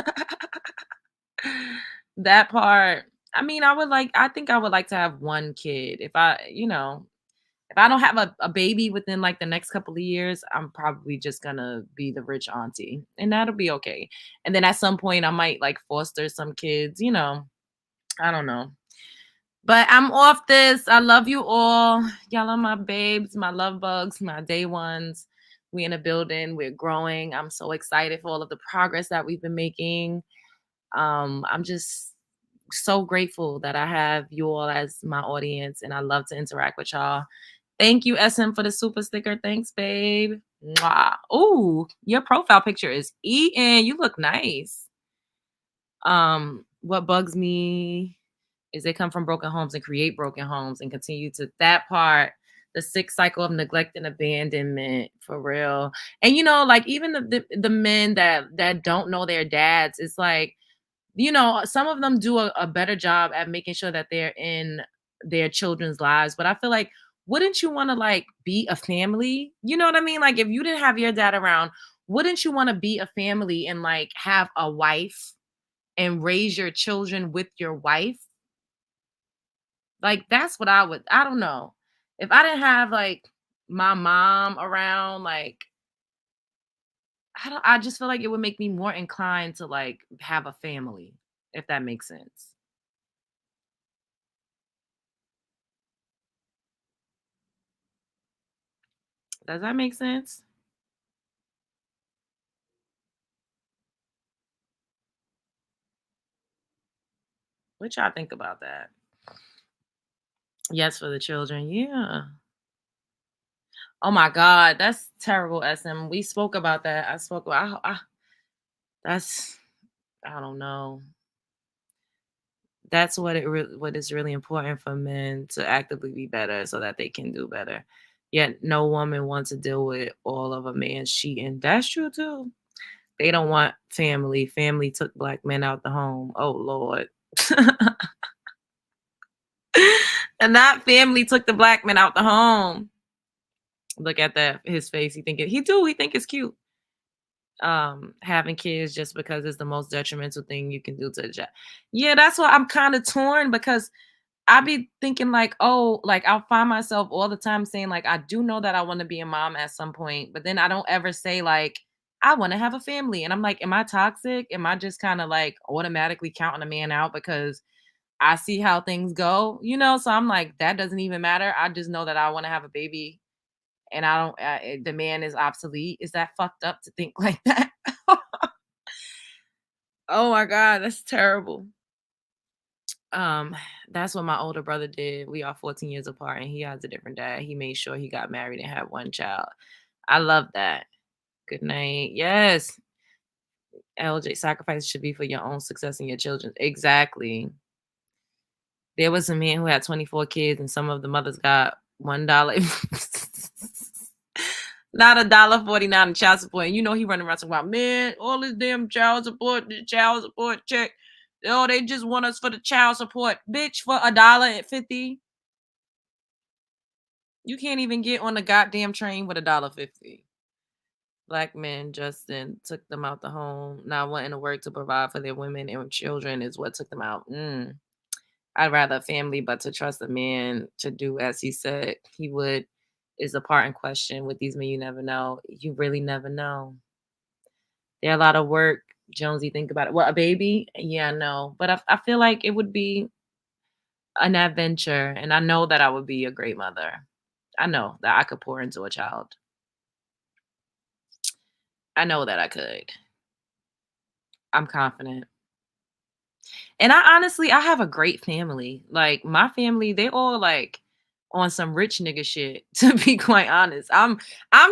That part. I mean, I think I would like to have one kid. If I don't have a baby within like the next couple of years, I'm probably just gonna be the rich auntie. And that'll be okay. And then at some point I might like foster some kids, I don't know. But I'm off this. I love you all. Y'all are my babes, my love bugs, my day ones. We in a building. We're growing. I'm so excited for all of the progress that we've been making. I'm just so grateful that I have you all as my audience, and I love to interact with y'all. Thank you, SM, for the super sticker. Thanks, babe. Mwah. Ooh, your profile picture is eating. You look nice. What bugs me is they come from broken homes and create broken homes and continue to that part, the sick cycle of neglect and abandonment, for real. And like even the men that don't know their dads, it's like, some of them do a better job at making sure that they're in their children's lives. But I feel like, wouldn't you want to like be a family? You know what I mean? Like if you didn't have your dad around, wouldn't you want to be a family and like have a wife and raise your children with your wife? Like that's what I don't know. If I didn't have like my mom around, like I just feel like it would make me more inclined to like have a family, if that makes sense. Does that make sense? What y'all think about that? Yes, for the children. Yeah. Oh my God, that's terrible, SM. We spoke about that. I spoke about that's I don't know. That's what what is really important for men, to actively be better so that they can do better. Yet no woman wants to deal with all of a man's cheating. That's true too. They don't want family. Family took black men out the home. Oh Lord. And that family took the black men out the home. Look at that, his face. He think it's cute. Having kids just because it's the most detrimental thing you can do to the child. Yeah, that's why I'm kind of torn, because I be thinking like, oh, like I'll find myself all the time saying like, I do know that I want to be a mom at some point, but then I don't ever say like, I want to have a family. And I'm like, am I toxic? Am I just kind of like automatically counting a man out because I see how things go, So I'm like, that doesn't even matter. I just know that I want to have a baby, and I don't. The man is obsolete. Is that fucked up to think like that? Oh my God, that's terrible. That's what my older brother did. We are 14 years apart, and he has a different dad. He made sure he got married and had one child. I love that. Good night. Yes. LJ, sacrifice should be for your own success and your children. Exactly. There was a man who had 24 kids, and some of the mothers got $1. Not $1.49 in child support. And he running around talking about, man, all this damn child support check. Oh, they just want us for the child support. Bitch, for $1.50. You can't even get on the goddamn train with $1.50. Black men, Justin, took them out the home. Not wanting to work to provide for their women and children is what took them out. I'd rather family, but to trust a man to do as he said he would is the part in question. With these men, you never know. You really never know. They're a lot of work. Jonesy, think about it. Well, a baby? Yeah, no. But I feel like it would be an adventure, and I know that I would be a great mother. I know that I could pour into a child. I know that I could. I'm confident. And I honestly, I have a great family. Like my family, they all like on some rich nigga shit, to be quite honest. I'm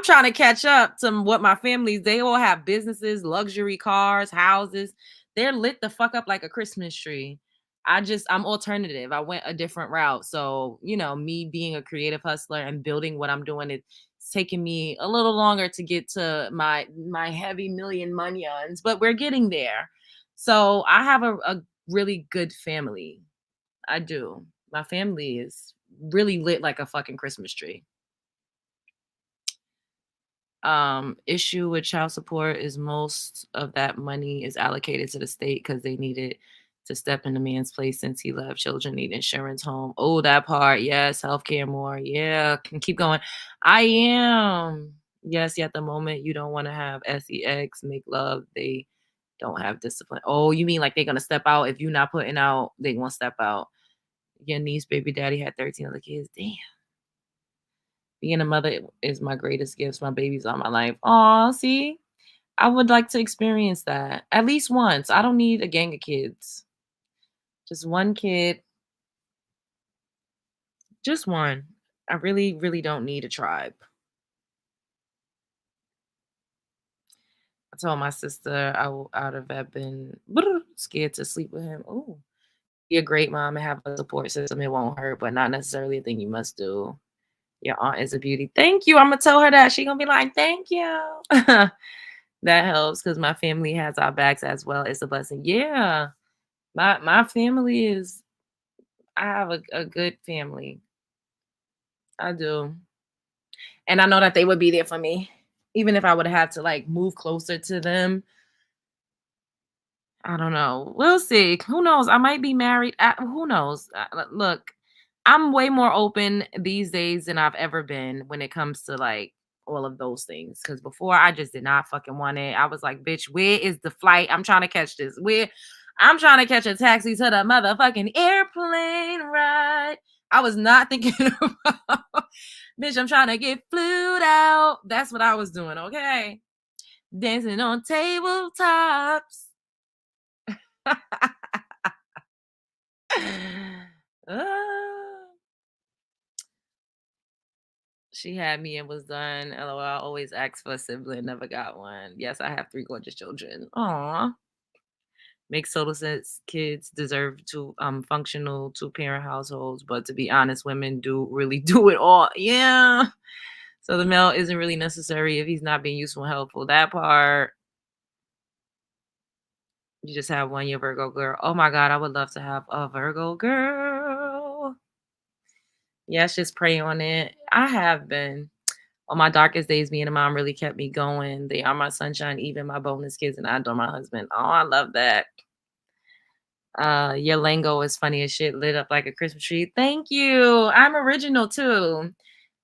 trying to catch up to what my families, they all have businesses, luxury cars, houses. They're lit the fuck up like a Christmas tree. I'm alternative. I went a different route. So, me being a creative hustler and building what I'm doing, it's taking me a little longer to get to my heavy million munions, but we're getting there. So I have a really good family. I do. My family is really lit like a fucking Christmas tree. Issue with child support is most of that money is allocated to the state because they need it to step in the man's place since he left. Children need insurance, home. Oh, that part. Yes, healthcare more. Yeah, can keep going. I am. Yes, at the moment you don't want to have sex, make love. They don't have discipline. Oh, you mean like they're gonna step out if you're not putting out? They gonna step out. Your niece, baby daddy had 13 other kids. Damn. Being a mother is my greatest gift. My babies are my life. Aw, see? I would like to experience that at least once. I don't need a gang of kids. Just one kid. Just one. I really, really don't need a tribe. I told my sister I would have been scared to sleep with him. Oh, be a great mom and have a support system. It won't hurt, but not necessarily a thing you must do. Your aunt is a beauty. Thank you. I'm gonna tell her that. She gonna be like, thank you. That helps because my family has our backs as well. It's a blessing. Yeah. My family is I have a good family. I do. And I know that they would be there for me. Even if I would have to like move closer to them. I don't know. We'll see. Who knows? I might be married. Who knows? Look, I'm way more open these days than I've ever been when it comes to like all of those things. Because before I just did not fucking want it. I was like, bitch, where is the flight? I'm trying to catch this. I'm trying to catch a taxi to the motherfucking airplane ride. I was not thinking about, bitch, I'm trying to get flued out. That's what I was doing, okay? Dancing on tabletops. She had me and was done. LOL. I always asked for a sibling, never got one. Yes, I have 3 gorgeous children. Aw. Makes total sense. Kids deserve to functional 2-parent households, but to be honest, women do really do it all. Yeah. So the male isn't really necessary if he's not being useful and helpful. That part. You just have one, your Virgo girl. Oh my God, I would love to have a Virgo girl. Yes, just pray on it. I have been. On my darkest days, being a mom really kept me going. They are my sunshine, even my bonus kids, and I adore my husband. Oh, I love that. Your lingo is funny as shit, lit up like a Christmas tree. Thank you. I'm original too.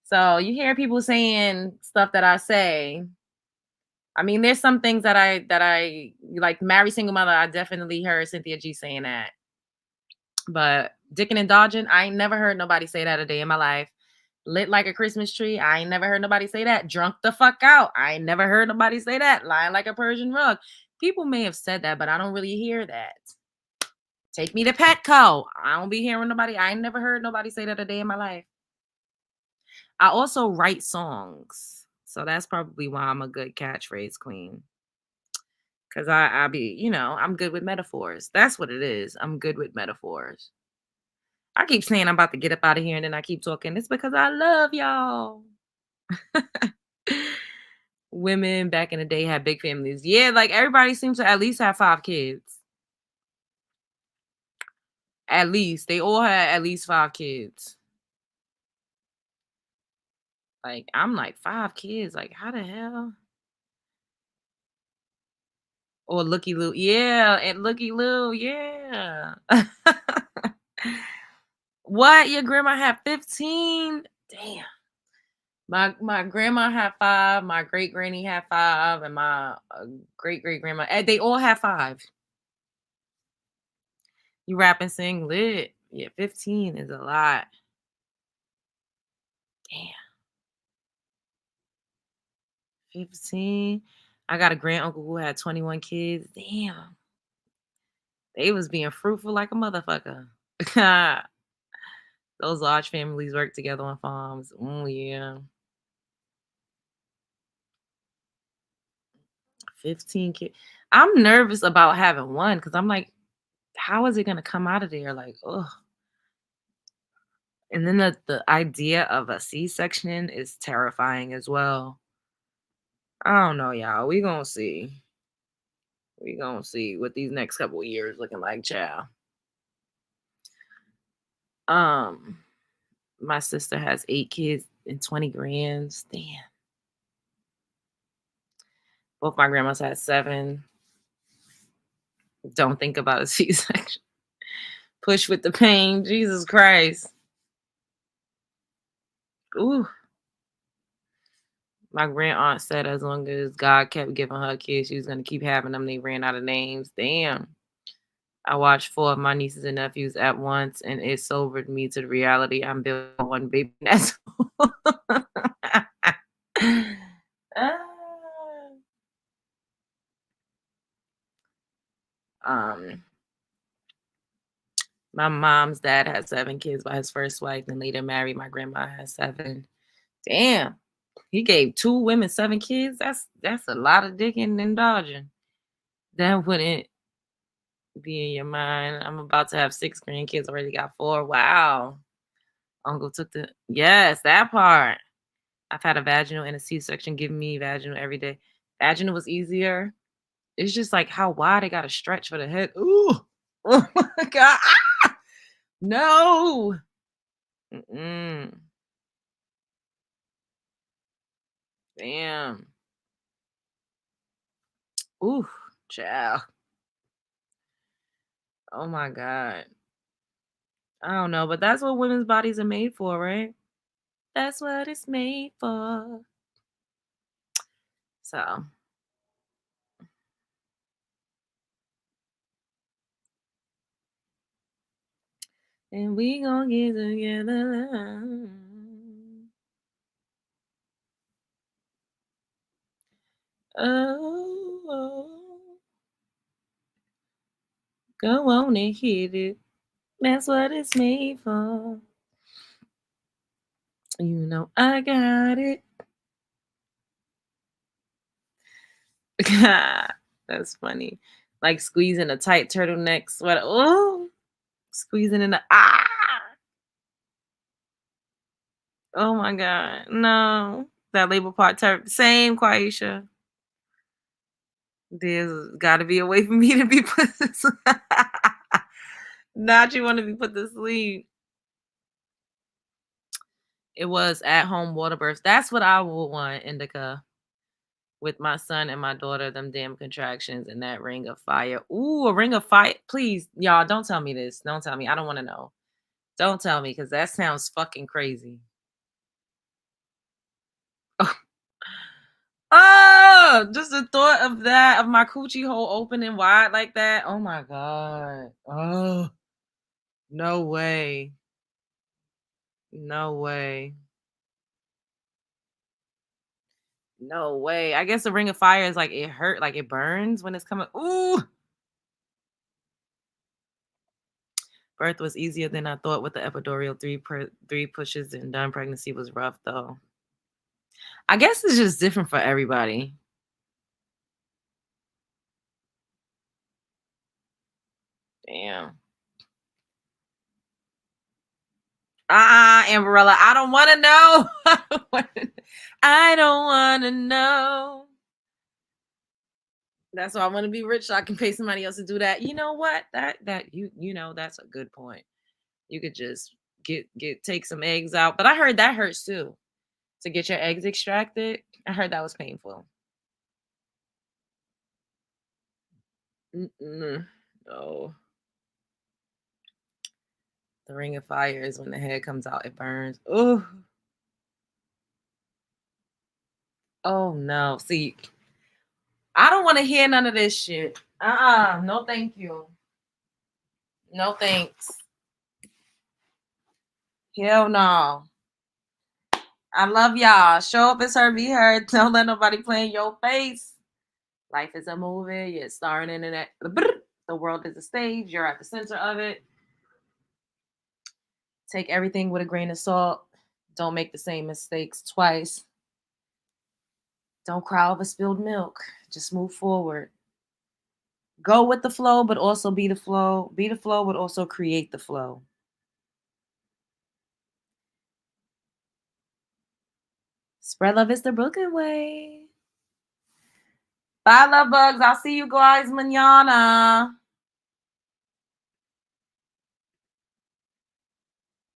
So you hear people saying stuff that I say. I mean, there's some things that I like. Married single mother. I definitely heard Cynthia G saying that. But dicking and dodging, I ain't never heard nobody say that a day in my life. Lit like a Christmas tree, I ain't never heard nobody say that. Drunk the fuck out, I ain't never heard nobody say that. Lying like a Persian rug. People may have said that, but I don't really hear that. Take me to Petco. I don't be hearing nobody. I ain't never heard nobody say that a day in my life. I also write songs. So that's probably why I'm a good catchphrase queen. Because I be, I'm good with metaphors. That's what it is. I'm good with metaphors. I keep saying I'm about to get up out of here and then I keep talking. It's because I love y'all. Women back in the day had big families. Yeah, like everybody seems to at least have 5 kids. At least. They all had at least 5 kids. Like, I'm like, 5 kids? Like, how the hell? Or Looky Lou. Yeah, and Looky Lou. Yeah. What? Your grandma had 15? Damn. My grandma had 5, my great granny had 5, and my great great grandma, they all had 5. You rap and sing lit. Yeah, 15 is a lot. Damn. 15. I got a grand uncle who had 21 kids. Damn. They was being fruitful like a motherfucker. Those large families work together on farms. Oh yeah. 15 kids. I'm nervous about having one because I'm like, how is it gonna come out of there? Like, ugh. And then the idea of a C-section is terrifying as well. I don't know, y'all. We gonna see. We gonna see what these next couple of years looking like, child. My sister has 8 kids and 20 grands. Damn. Both my grandmas had 7. Don't think about a C-section. Push with the pain. Jesus Christ. Ooh. My grand aunt said as long as God kept giving her kids, she was gonna keep having them. They ran out of names. Damn. I watched 4 of my nieces and nephews at once, and it sobered me to the reality I'm building one baby nest. My mom's dad had 7 kids by his first wife, and later married. My grandma has 7. Damn, he gave 2 women 7 kids. That's a lot of dicking and dodging. That wouldn't be in your mind. I'm about to have 6 grandkids. Already got 4. Wow. Uncle took the that part. I've had a vaginal and a C-section giving me vaginal every day. Vaginal was easier. It's just like how wide it got to stretch for the head. Ooh. Oh my God. Ah! No. Mm-mm. Damn. Ooh, child. Oh my God. I don't know, but that's what women's bodies are made for, right? That's what it's made for. So. And we gonna get together. Oh, go on and hit it. That's what it's made for. You know I got it. That's funny. Like squeezing a tight turtleneck sweater. Oh, squeezing in the Oh my God. No. That label part same, Quaisha. There's gotta be a way for me to be put to sleep. Not you want to be put to sleep. It was at home water births. That's what I would want, Indica. With my son and my daughter, them damn contractions and that ring of fire. Ooh, a ring of fire. Please, y'all, don't tell me this. Don't tell me. I don't want to know. Don't tell me, because that sounds fucking crazy. Oh, just the thought of that, of my coochie hole open and wide like that. Oh my God. Oh, no way. No way. No way. I guess the ring of fire is like it hurt, like it burns when it's coming. Ooh. Birth was easier than I thought with the epidural. 3 pushes and done. Pregnancy was rough though. I guess it's just different for everybody. Damn. Amberella, I don't want to know. I don't want to know. That's why I want to be rich so I can pay somebody else to do that. You know what? That you know that's a good point. You could just take some eggs out, but I heard that hurts too. To get your eggs extracted, I heard that was painful. No. The ring of fire is when the head comes out, it burns. Ooh. Oh no. See, I don't want to hear none of this shit. No thank you. No thanks. Hell no. I love y'all. Show up as her, be heard. Don't let nobody play in your face. Life is a movie. You're starring in it. The world is a stage. You're at the center of it. Take everything with a grain of salt. Don't make the same mistakes twice. Don't cry over spilled milk. Just move forward. Go with the flow, but also be the flow. Be the flow, but also create the flow. Spread love is the Brooklyn way. Bye, love bugs. I'll see you guys mañana.